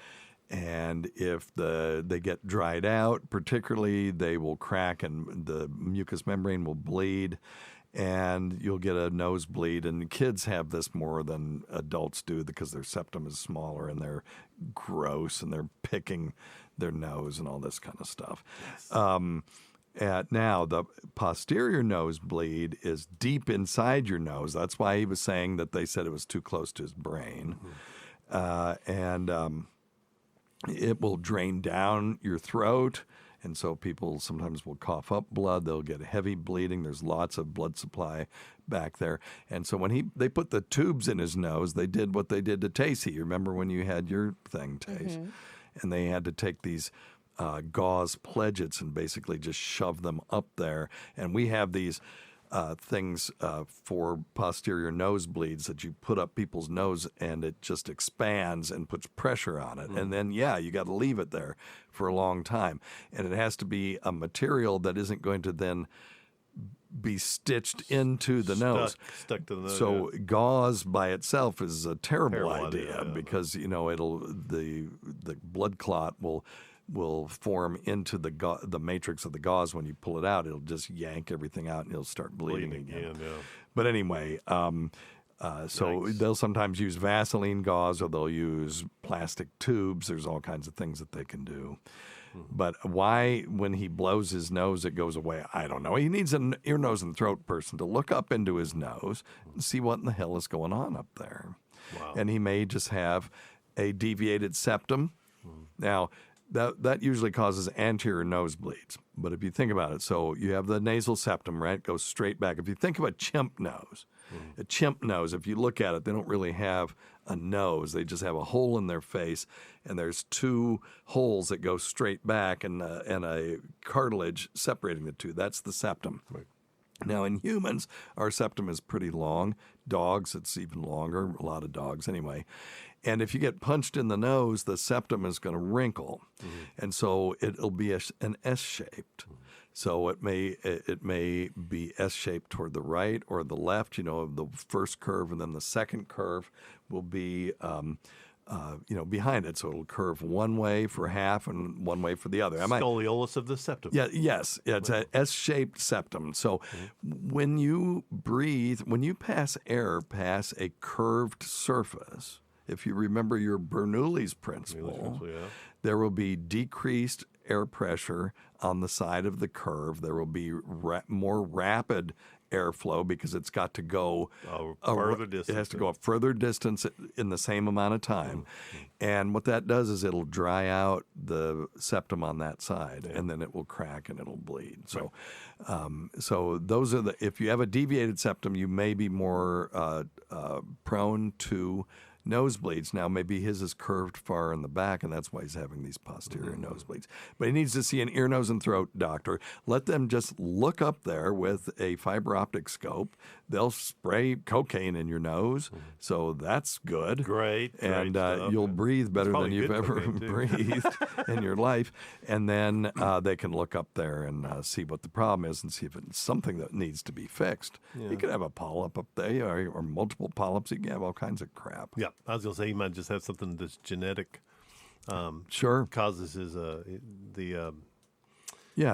S9: and if they get dried out, particularly, they will crack and the mucous membrane will bleed, and you'll get a nosebleed. And kids have this more than adults do because their septum is smaller and they're gross and they're picking their nose and all this kind of stuff. Yes. Now, the posterior nosebleed is deep inside your nose. That's why he was saying that they said it was too close to his brain. And it will drain down your throat. And so people sometimes will cough up blood. They'll get heavy bleeding. There's lots of blood supply back there. And so when they put the tubes in his nose, they did what they did to Tacie. You remember when you had your thing, Tacie? Mm-hmm. And they had to take these gauze pledgets and basically just shove them up there. And we have these things for posterior nosebleeds that you put up people's nose and it just expands and puts pressure on it. And then, you got to leave it there for a long time. And it has to be a material that isn't going to then be stitched into the nose.
S11: Stuck to the nose.
S9: So gauze by itself is a terrible idea because, the blood clot will form into the matrix of the gauze. When you pull it out, it'll just yank everything out and it'll start bleeding again. Yeah. But anyway, so they'll sometimes use Vaseline gauze or they'll use plastic tubes. There's all kinds of things that they can do. Mm-hmm. But why, when he blows his nose, it goes away? I don't know. He needs an ear, nose, and throat person to look up into his nose and see what in the hell is going on up there. Wow. And he may just have a deviated septum. Mm-hmm. Now, that usually causes anterior nosebleeds. But if you think about it, so you have the nasal septum, right? It goes straight back. If you think of a chimp nose, a chimp nose, if you look at it, they don't really have a nose. They just have a hole in their face, and there's two holes that go straight back and a cartilage separating the two. That's the septum. Right. Now, in humans, our septum is pretty long. Dogs, it's even longer, a lot of dogs anyway. And if you get punched in the nose, the septum is going to wrinkle. Mm-hmm. And so it'll be an S-shaped. Mm-hmm. So it may be S-shaped toward the right or the left. The first curve and then the second curve will be behind it. So it'll curve one way for half and one way for the other.
S11: Scoliosis of the septum.
S9: Yeah, yes. It's an S-shaped septum. So when you breathe, when you pass air past a curved surface, if you remember your Bernoulli's principle, there will be decreased air pressure on the side of the curve. There will be more rapid airflow because it's got to go
S11: further distance.
S9: It has to go a further distance in the same amount of time. Mm-hmm. And what that does is it'll dry out the septum on that side, and then it will crack and it'll bleed. So, so those are if you have a deviated septum, you may be more prone to nosebleeds. Now, maybe his is curved far in the back, and that's why he's having these posterior nosebleeds. But he needs to see an ear, nose, and throat doctor. Let them just look up there with a fiber optic scope. They'll spray cocaine in your nose, so that's good.
S11: Great.
S9: And you'll breathe better than you've ever breathed in your life. And then they can look up there and see what the problem is and see if it's something that needs to be fixed. Yeah. You could have a polyp up there or multiple polyps. You can have all kinds of crap.
S11: Yeah. I was going to say he might just have something that's genetic.
S9: Sure.
S11: Causes his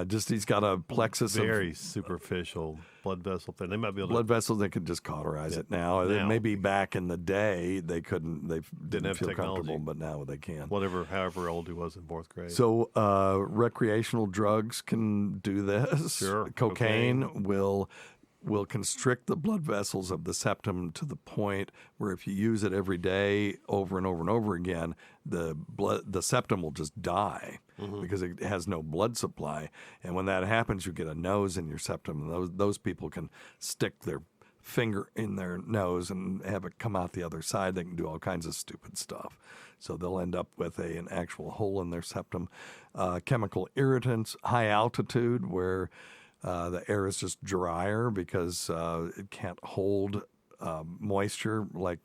S9: just he's got a plexus
S11: very superficial blood vessel thing. They might be able
S9: blood vessels. They could just cauterize it now. Maybe back in the day they couldn't. They didn't feel comfortable, but now they can.
S11: However old he was in fourth grade.
S9: So recreational drugs can do this.
S11: Sure.
S9: Cocaine will constrict the blood vessels of the septum to the point where if you use it every day over and over and over again, the septum will just die because it has no blood supply. And when that happens, you get a nose in your septum. And those people can stick their finger in their nose and have it come out the other side. They can do all kinds of stupid stuff. So they'll end up with an actual hole in their septum. Chemical irritants, high altitude, where the air is just drier because it can't hold moisture like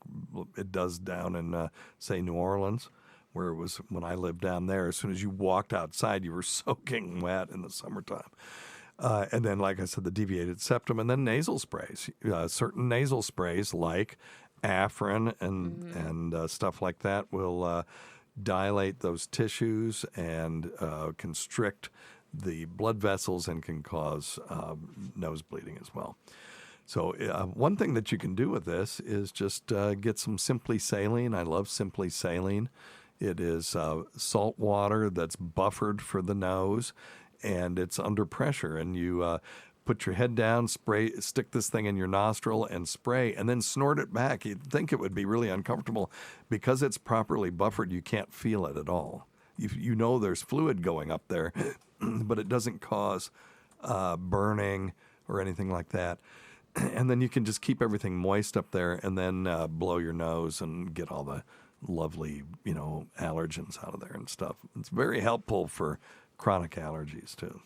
S9: it does down in, say, New Orleans, where it was when I lived down there. As soon as you walked outside, you were soaking wet in the summertime. And then, like I said, the deviated septum, and then nasal sprays. Certain nasal sprays like Afrin and stuff like that will dilate those tissues and constrict the blood vessels and can cause nose bleeding as well. So one thing that you can do with this is just get some Simply Saline. I love Simply Saline. It is salt water that's buffered for the nose, and it's under pressure. And you put your head down, stick this thing in your nostril and spray, and then snort it back. You'd think it would be really uncomfortable. Because it's properly buffered, you can't feel it at all. You know there's fluid going up there, but it doesn't cause burning or anything like that. And then you can just keep everything moist up there and then blow your nose and get all the lovely, allergens out of there and stuff. It's very helpful for chronic allergies, too.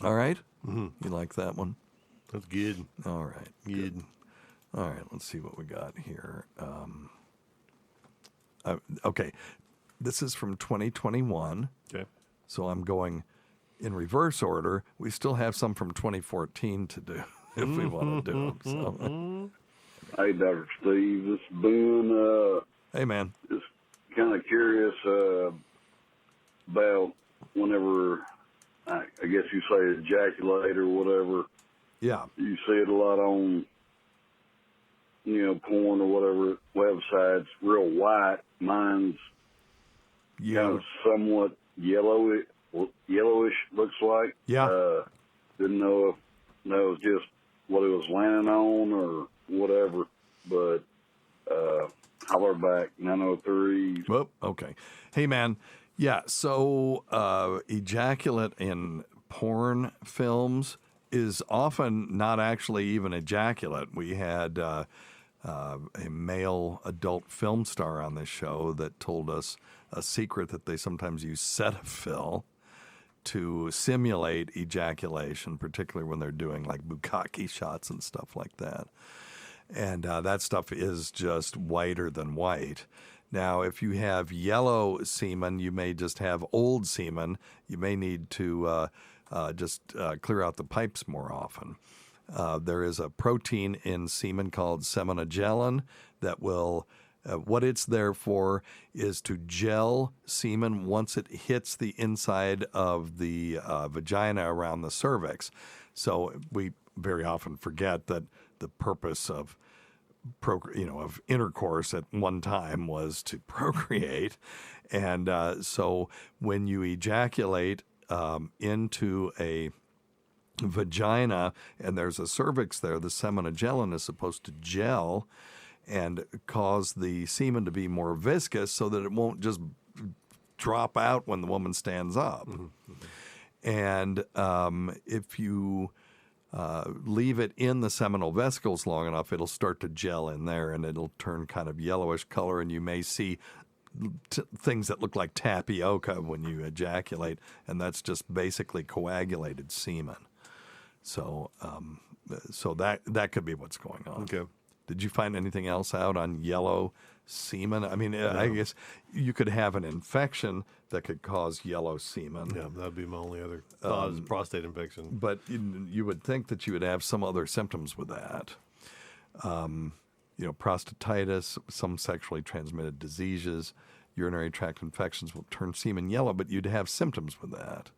S9: All right? Mm-hmm. You like that one?
S11: That's good.
S9: All right. Good. All right, let's see what we got here. Okay. This is from 2021.
S11: Okay.
S9: So I'm going in reverse order. We still have some from 2014 to do if we want to do them. So.
S1: Hey, Dr. Steve. This is Ben.
S9: Hey, man.
S1: Just kind of curious about whenever, I guess you say ejaculate or whatever.
S9: Yeah.
S1: You see it a lot on, porn or whatever websites, real white. Mine's kind of somewhat yellowish, looks like.
S9: Yeah.
S1: Didn't know if that was just what it was landing on or whatever, but holler back, 903.
S9: Oh, okay. Hey, man. Yeah, so ejaculate in porn films is often not actually even ejaculate. We had a male adult film star on this show that told us a secret that they sometimes use Cetaphil to simulate ejaculation, particularly when they're doing like bukkake shots and stuff like that. And that stuff is just whiter than white. Now, if you have yellow semen, you may just have old semen. You may need to just clear out the pipes more often. There is a protein in semen called seminogelin that will, what it's there for is to gel semen once it hits the inside of the vagina around the cervix. So we very often forget that the purpose of of intercourse at one time was to procreate. And so when you ejaculate into a vagina and there's a cervix there, the seminogelin is supposed to gel and cause the semen to be more viscous so that it won't just drop out when the woman stands up. Mm-hmm. And if you leave it in the seminal vesicles long enough, it'll start to gel in there and it'll turn kind of yellowish color, and you may see things that look like tapioca when you ejaculate, and that's just basically coagulated semen. So that could be what's going on.
S11: Okay.
S9: Did you find anything else out on yellow semen? I mean, I guess you could have an infection that could cause yellow semen.
S11: Yeah, that'd be my only other thought is prostate infection.
S9: But you would think that you would have some other symptoms with that. Prostatitis, some sexually transmitted diseases, urinary tract infections will turn semen yellow, but you'd have symptoms with that.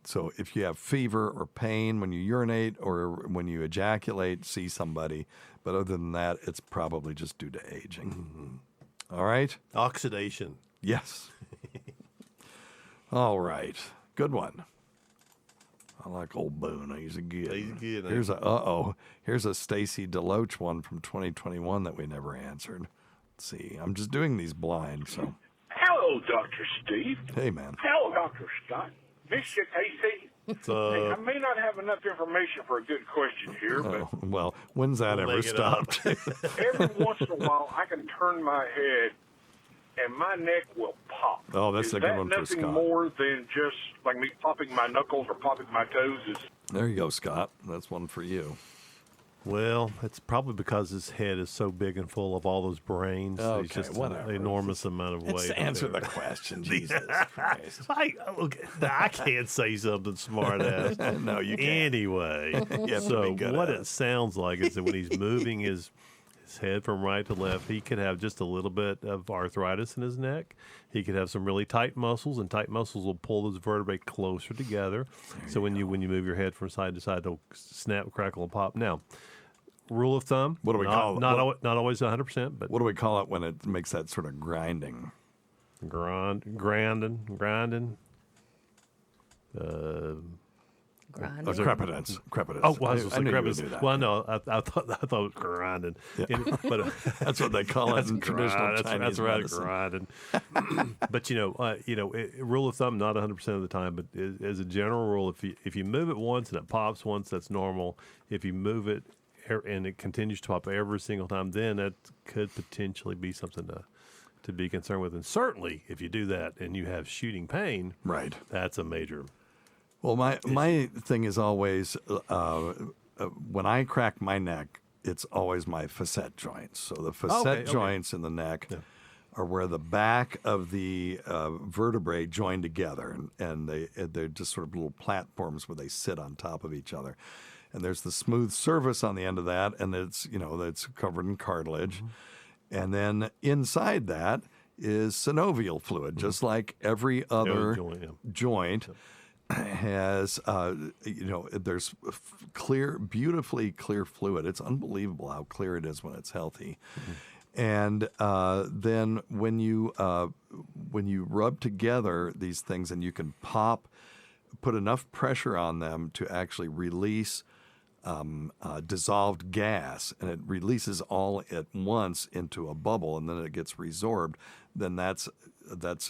S9: So if you have fever or pain when you urinate or when you ejaculate, see somebody. But other than that, it's probably just due to aging. Mm-hmm. All right?
S11: Oxidation.
S9: Yes. All right. Good one. I like old Boone. He's a good.
S11: He's good.
S9: Here's a Stacy Deloach one from 2021 that we never answered. Let's see. I'm just doing these blind, so.
S22: Hello, Dr. Steve.
S9: Hey, man.
S22: Hello, Dr. Scott. Miss you, Tacie. Hey, I may not have enough information for a good question here, but
S9: well, when's that ever stopped?
S22: every once in a while I can turn my head and my neck will pop.
S9: Oh, that's a good one for
S22: Scott. Is that
S9: Scott.
S22: nothing more than just like me popping my knuckles or popping my toes?
S9: There you go, Scott. That's one for you.
S11: Well, it's probably because his head is so big and full of all those brains.
S9: Okay,
S11: He's just
S9: whatever.
S11: an enormous amount of weight.
S9: Let's answer the question, Jesus Christ.
S11: I can't say something smart ass.
S9: No, you can't.
S11: Anyway,
S9: You have to
S11: so
S9: be good
S11: what
S9: at
S11: it sounds like is that when he's moving his head from right to left, he could have just a little bit of arthritis in his neck. He could have some really tight muscles, and tight muscles will pull those vertebrae closer together. So when you move your head from side to side, they'll snap, crackle, and pop. Now, rule of thumb.
S9: What do we call it?
S11: Not always 100%, but
S9: what do we call it when it makes that sort of grinding?
S11: Grinding.
S9: Crepitance.
S11: Oh, well, I was going to say
S9: knew you would
S11: crepitance.
S9: do that.
S11: Well, no, I thought it was grinding.
S9: Yeah.
S11: But
S9: that's what they call it in traditional Chinese
S11: That's right,
S9: medicine.
S11: grinding. But rule of thumb, not 100% of the time, but as a general rule, if you move it once and it pops once, that's normal. If you move it and it continues to pop every single time, then that could potentially be something to be concerned with. And certainly, if you do that and you have shooting pain,
S9: right,
S11: that's a major.
S9: Well, my thing is always when I crack my neck, it's always my facet joints. So the facet joints in the neck are where the back of the vertebrae join together, and they're just sort of little platforms where they sit on top of each other. And there's the smooth surface on the end of that, and it's covered in cartilage. Mm-hmm. And then inside that is synovial fluid, just like every other joint. Has there's beautifully clear fluid. It's unbelievable how clear it is when it's healthy. Mm-hmm. And then when you rub together these things, and you can put enough pressure on them to actually release dissolved gas, and it releases all at once into a bubble, and then it gets resorbed. Then that's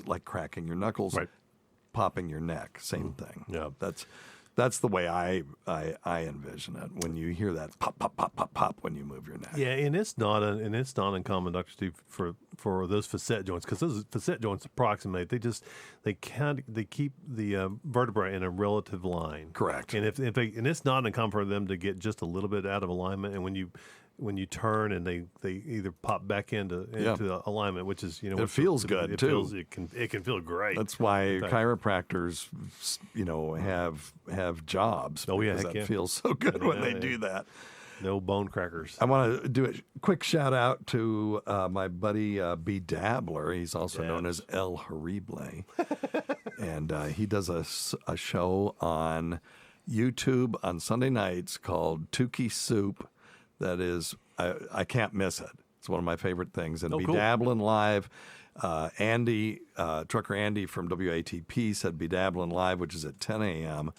S9: like cracking your knuckles. Right. Popping your neck, same thing.
S11: Yeah,
S9: that's the way I envision it. When you hear that pop, pop, pop, pop, pop when you move your neck.
S11: Yeah, and it's not uncommon, Dr. Steve, for those facet joints, because those facet joints approximate. They keep the vertebrae in a relative line.
S9: Correct.
S11: And and it's not uncommon for them to get just a little bit out of alignment, and when you turn and they either pop back into the alignment, which is
S9: it feels good too.
S11: It can feel great.
S9: That's why chiropractors have jobs.
S11: Oh yeah,
S9: that feels so good when they do that.
S11: No bone crackers.
S9: I want to do a quick shout out to my buddy B. Dabbler. He's also known as El Horrible, and he does a show on YouTube on Sunday nights called Tukey Soup. That is, I can't miss it. It's one of my favorite things. And Be Dabbling Live. Andy, Trucker Andy from WATP said Be Dabbling Live, which is at 10 a.m.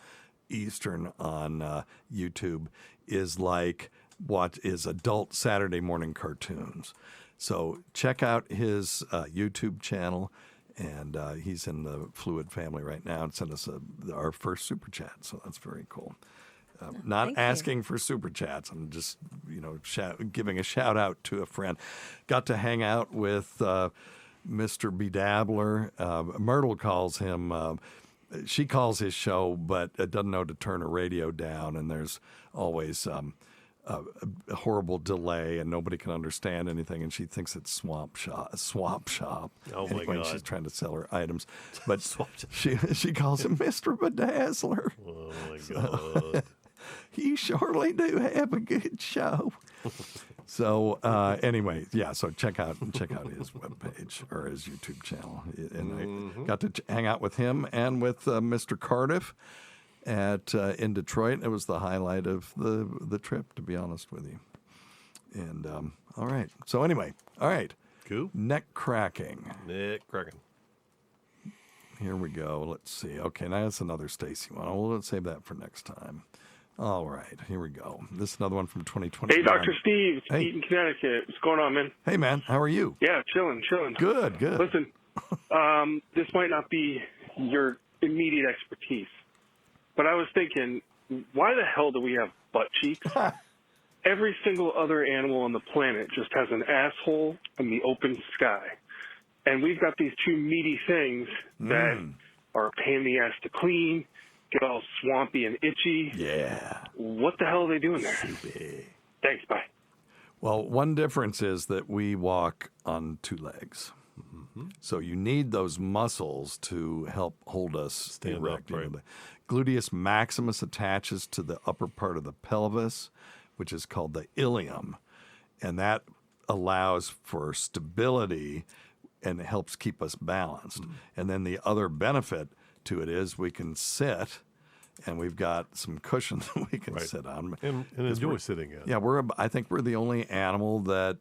S9: Eastern on YouTube, is like what is adult Saturday morning cartoons. So check out his YouTube channel. And he's in the Fluid family right now, and sent us our first super chat. So that's very cool. Not asking for super chats. I'm just, giving a shout out to a friend. Got to hang out with Mr. Bedabbler. Myrtle calls him. She calls his show, but doesn't know to turn her radio down. And there's always a horrible delay, and nobody can understand anything. And she thinks it's swap shop.
S11: Oh my God!
S9: She's trying to sell her items, but she calls him Mr. Bedazzler.
S11: Oh my God!
S9: You surely do have a good show. So anyway, so check out his webpage or his YouTube channel. And I got to hang out with him and with Mr. Cardiff in Detroit. It was the highlight of the trip, to be honest with you. And all right. So anyway, all right.
S11: Cool.
S9: Neck cracking. Here we go. Let's see. Okay, now that's another Tacie one. We'll save that for next time. All right, here we go. This is another one from 2020.
S2: Hey, Dr. Steve. It's Pete in Connecticut. What's going on, man?
S9: Hey, man. How are you?
S2: Yeah, chilling.
S9: Good.
S2: Listen, this might not be your immediate expertise, but I was thinking, why the hell do we have butt cheeks? Every single other animal on the planet just has an asshole in the open sky. And we've got these two meaty things that are a pain in the ass to clean, get all swampy and itchy.
S9: Yeah.
S2: What the hell are they doing there? Thanks. Bye.
S9: Well, one difference is that we walk on two legs. So you need those muscles to help hold us
S11: Stand
S9: erect.
S11: up, right.
S9: The gluteus maximus attaches to the upper part of the pelvis, which is called the ilium. And that allows for stability and it helps keep us balanced. And then the other benefit to it is we can sit, and we've got some cushions that we can sit on.
S11: And enjoy sitting in.
S9: Yeah, I think we're the only animal that,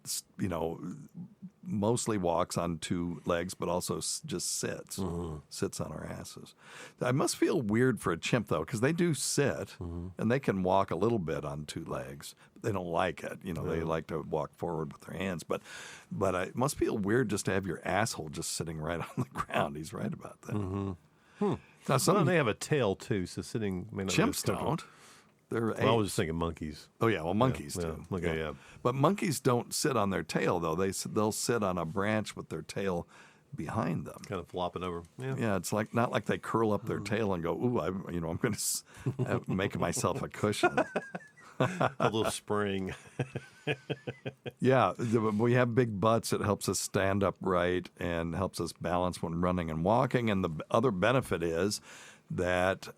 S9: mostly walks on two legs, but also just sits on our asses. I must feel weird for a chimp, though, because they do sit, and they can walk a little bit on two legs. They don't like it. They like to walk forward with their hands. But it must feel weird just to have your asshole just sitting right on the ground. He's right about that. Now,
S11: they have a tail, too, so sitting may not be
S9: chimps
S11: as comfortable.
S9: don't. They're
S11: I was just thinking monkeys.
S9: Oh, yeah, well, monkeys do.
S11: Okay, yeah.
S9: But monkeys don't sit on their tail, though. They'll sit on a branch with their tail behind them.
S11: Kind of flopping over.
S9: Yeah, it's not like they curl up their tail and go, ooh, I'm going to make myself a cushion.
S11: A little spring.
S9: Yeah, we have big butts. It helps us stand upright and helps us balance when running and walking. And the other benefit is that,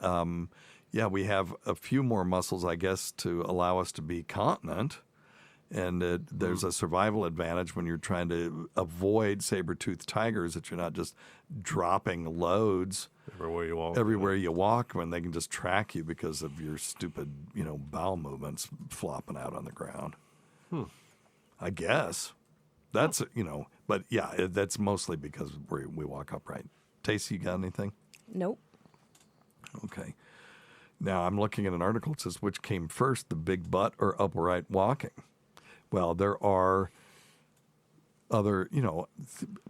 S9: we have a few more muscles, I guess, to allow us to be continent. And there's a survival advantage when you're trying to avoid saber-toothed tigers, that you're not just dropping loads everywhere you walk when they can just track you because of your stupid, bowel movements flopping out on the ground. I guess. That's, but yeah, that's mostly because we walk upright. Tacie, you got anything?
S10: Nope.
S9: Okay. Now, I'm looking at an article that says, which came first, the big butt or upright walking? Well, there are other,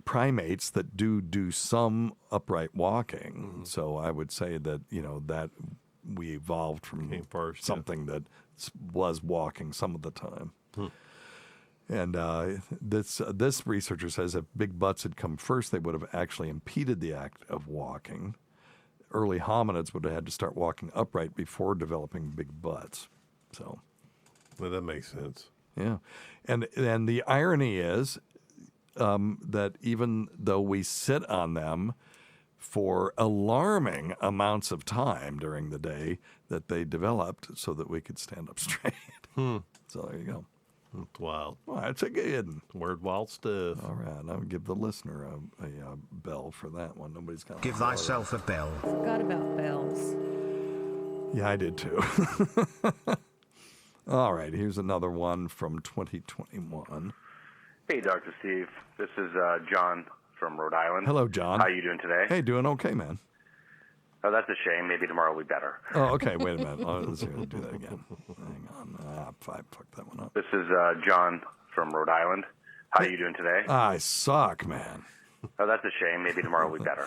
S9: primates that do some upright walking. So I would say that, that we evolved from something that was walking some of the time. And this researcher says if big butts had come first, they would have actually impeded the act of walking. Early hominids would have had to start walking upright before developing big butts. So,
S11: well, that makes sense.
S9: Yeah, and the irony is that even though we sit on them for alarming amounts of time during the day, that they developed so that we could stand up straight. So there you go.
S11: It's wild.
S9: Well, that's a good
S11: word. Wild stuff.
S9: All right, I'll give the listener a bell for that one. Nobody's got.
S3: Give thyself a bell.
S10: Forgot about bells.
S9: Yeah, I did too. All right, here's another one from 2021.
S4: Hey, Dr. Steve. This is John from Rhode Island.
S9: Hello, John.
S4: How you doing today?
S9: Hey, doing okay, man.
S4: Oh, that's a shame. Maybe tomorrow will be better.
S9: Oh, okay. Wait a minute. Let's do that again. Hang on. I fucked that one up.
S4: This is John from Rhode Island. How you doing today?
S9: I suck, man.
S4: Oh, that's a shame. Maybe tomorrow will be better.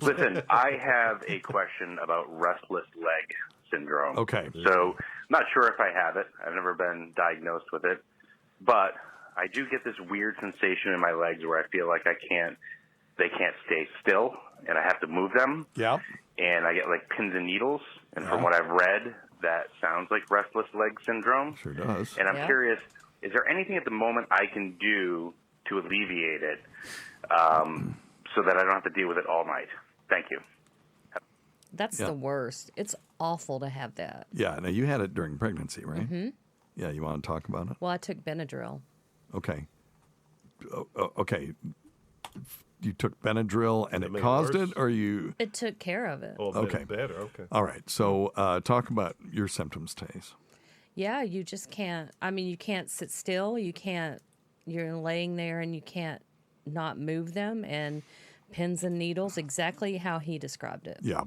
S4: Listen, I have a question about restless leg syndrome.
S9: Okay.
S4: So, not sure if I have it. I've never been diagnosed with it. But I do get this weird sensation in my legs where I feel like they can't stay still, and I have to move them.
S9: Yeah.
S4: And I get like pins and needles. And from what I've read, that sounds like restless leg syndrome.
S9: Sure does.
S4: And I'm curious, is there anything at the moment I can do to alleviate it so that I don't have to deal with it all night? Thank you.
S10: That's the worst. It's awful to have that.
S9: Yeah. Now, you had it during pregnancy, right?
S10: Mm-hmm.
S9: Yeah. You want to talk about it?
S10: Well, I took Benadryl.
S9: Okay. Okay. You took Benadryl and it caused it, or you?
S10: It took care of it.
S11: Oh,
S9: okay.
S11: Better. Okay.
S9: All right. So talk about your symptoms, Tace.
S10: Yeah, you just can't. I mean, you can't sit still. You can't. You're laying there and you can't not move them. And pins and needles, exactly how he described it.
S9: Yeah.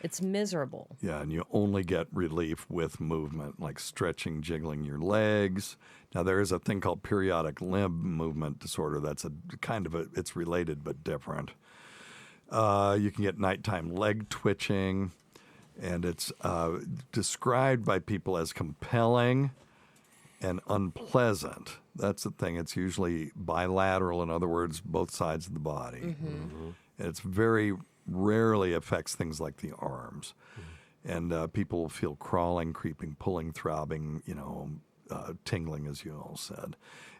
S10: It's miserable.
S9: Yeah, and you only get relief with movement, like stretching, jiggling your legs. Now, there is a thing called periodic limb movement disorder. That's a kind of it's related but different. You can get nighttime leg twitching, and it's described by people as compelling and unpleasant. That's the thing. It's usually bilateral, in other words, both sides of the body.
S10: Mm-hmm.
S9: And it's very rarely affects things like the arms. And people feel crawling, creeping, pulling, throbbing, tingling, as you all said.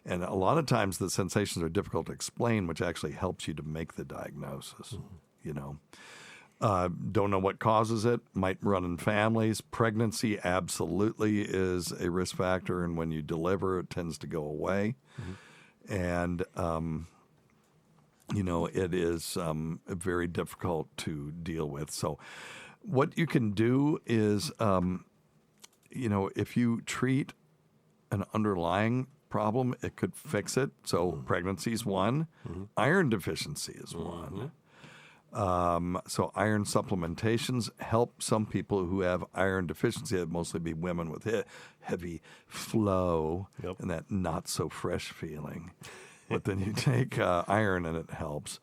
S9: And a lot of times the sensations are difficult to explain, which actually helps you to make the diagnosis, you know. Don't know what causes it, might run in families. Pregnancy absolutely is a risk factor, and when you deliver, it tends to go away. And, you know, it is very difficult to deal with. So what you can do is, you know, if you treat an underlying problem, it could fix it. So pregnancy is one. Iron deficiency is one. So iron supplementations help some people who have iron deficiency. It'd mostly be women with heavy flow and that not so fresh feeling. But then you take iron and it helps.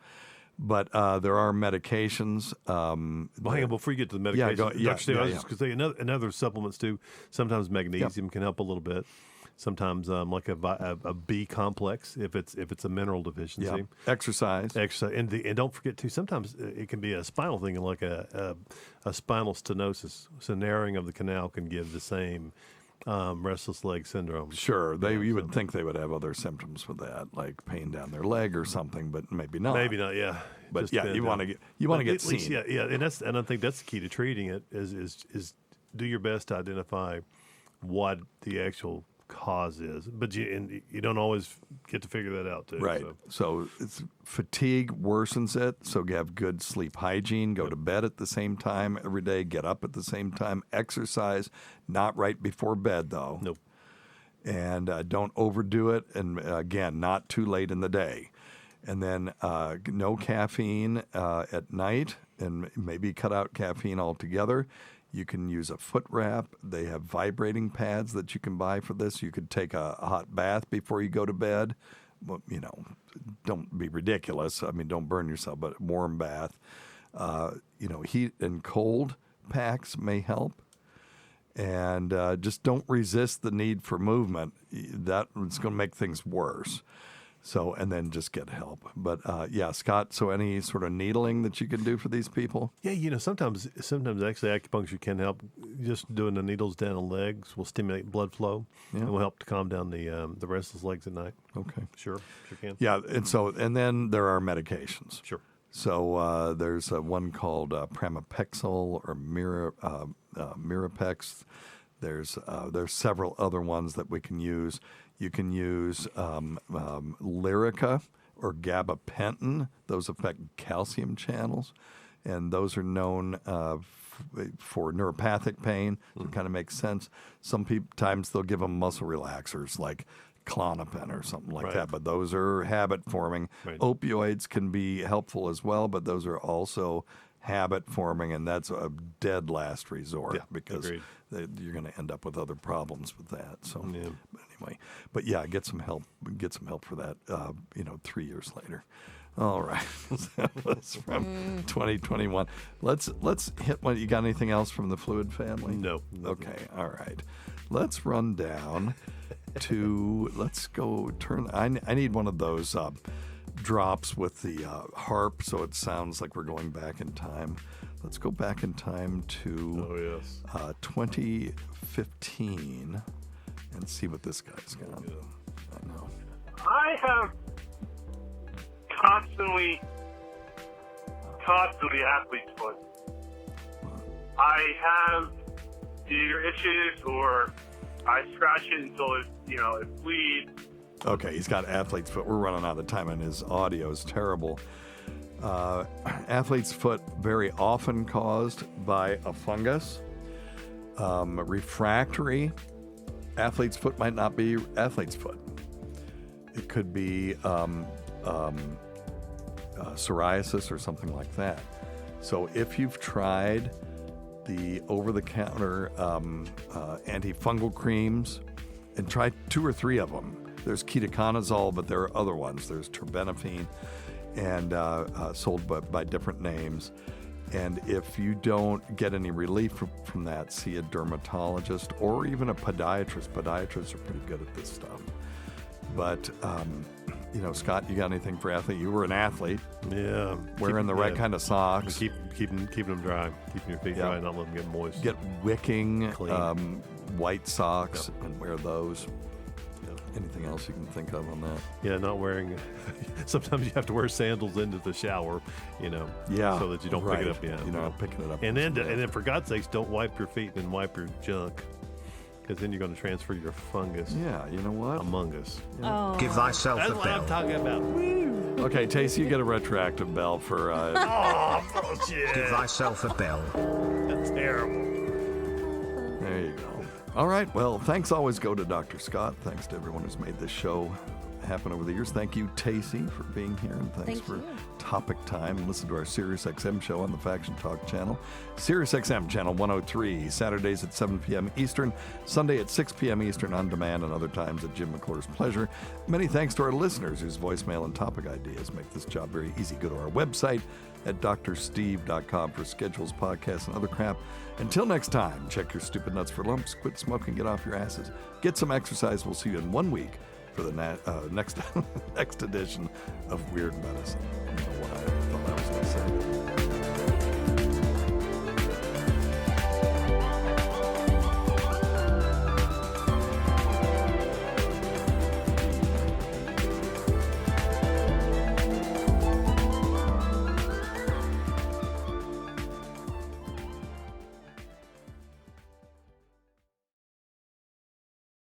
S9: But there are medications.
S11: Well, hang on, before you get to the medications, I was just going to say another supplements too. Sometimes magnesium can help a little bit. Sometimes like a B complex if it's a mineral deficiency.
S9: Exercise,
S11: and don't forget too. Sometimes it can be a spinal thing, like a spinal stenosis. So narrowing of the canal can give the same restless leg syndrome.
S9: Sure, you would think they would have other symptoms with that, like pain down their leg or something, but maybe not.
S11: Maybe not. Yeah,
S9: but
S11: just
S9: you want to get seen.
S11: Least, and I think that's the key to treating it is do your best to identify what the actual cause is, but you don't always get to figure that out too.
S9: Right. So it's fatigue worsens it. So have good sleep hygiene. Go to bed at the same time every day. Get up at the same time. Exercise, not right before bed though.
S11: Nope.
S9: And don't overdo it. And again, not too late in the day. And then no caffeine at night, and maybe cut out caffeine altogether. You can use a foot wrap. They have vibrating pads that you can buy for this. You could take a hot bath before you go to bed. Well, you know, don't be ridiculous. I mean, don't burn yourself, but warm bath. You know, heat and cold packs may help. And just don't resist the need for movement. That is going to make things worse. So, and then just get help. But yeah, Scott, so any sort of needling that you can do for these people?
S11: Yeah, you know, sometimes actually acupuncture can help. Just doing the needles down the legs will stimulate blood flow and will help to calm down the restless legs at night.
S9: Okay.
S11: Sure can.
S9: Yeah, and then there are medications.
S11: Sure.
S9: So there's one called Pramipexole or Mirapex. There's several other ones that we can use. You can use Lyrica or gabapentin. Those affect calcium channels, and those are known for neuropathic pain. So it kind of makes sense. Sometimes they'll give them muscle relaxers like Klonopin or something like that, but those are habit forming. Opioids can be helpful as well, but those are also habit forming, and that's a dead last resort because you're going to end up with other problems with that. So, but anyway, get some help. Get some help for that. 3 years later. All right, that was from 2021. Let's hit one. You got anything else from the fluid family?
S11: No.
S9: Okay. All right. Let's run down to. Let's go turn. I need one of those. Drops with the harp, so it sounds like we're going back in time. Let's go back in time to 2015 and see what this guy's got. I know.
S22: I have constantly athlete's foot. I have either issues or I scratch it until it bleeds.
S9: Okay, he's got athlete's foot. We're running out of time, and his audio is terrible. Athlete's foot very often caused by a fungus. Refractory. Athlete's foot might not be athlete's foot. It could be psoriasis or something like that. So if you've tried the over-the-counter antifungal creams, and try 2 or 3 of them. There's ketoconazole, but there are other ones. There's terbinafine, and sold by different names. And if you don't get any relief from that, see a dermatologist or even a podiatrist. Podiatrists are pretty good at this stuff. But Scott, you got anything for athlete? You were an athlete.
S11: Yeah.
S9: Wearing the right kind of socks.
S11: Keeping them dry. Keeping your feet dry and not letting them get moist.
S9: Get wicking white socks and wear those. Anything else you can think of on that?
S11: Yeah, not wearing. Sometimes you have to wear sandals into the shower,
S9: Yeah,
S11: so that you don't pick it up. Yeah,
S9: you're not picking it up.
S11: And then for God's sakes, don't wipe your feet and wipe your junk, because then you're going to transfer your fungus.
S9: Yeah, you know what?
S11: Among us.
S10: Oh.
S3: Give thyself
S11: That's
S3: a
S11: what
S3: bell.
S11: I'm talking about. Woo.
S9: Okay, Tacie, you get a retroactive bell for.
S11: Oh, bullshit.
S3: Give thyself a bell.
S11: That's terrible.
S9: There you go. All right. Well, thanks always go to Dr. Scott. Thanks to everyone who's made this show happen over the years. Thank you, Tacie, for being here, and thanks for Topic Time. Listen to our SiriusXM show on the Faction Talk channel. SiriusXM channel 103, Saturdays at 7 p.m. Eastern, Sunday at 6 p.m. Eastern on demand, and other times at Jim McClure's pleasure. Many thanks to our listeners whose voicemail and topic ideas make this job very easy. Go to our website at drsteve.com for schedules, podcasts, and other crap. Until next time, check your stupid nuts for lumps, quit smoking, get off your asses, get some exercise. We'll see you in 1 week for the next edition of Weird Medicine. I don't know what I thought I was going to say.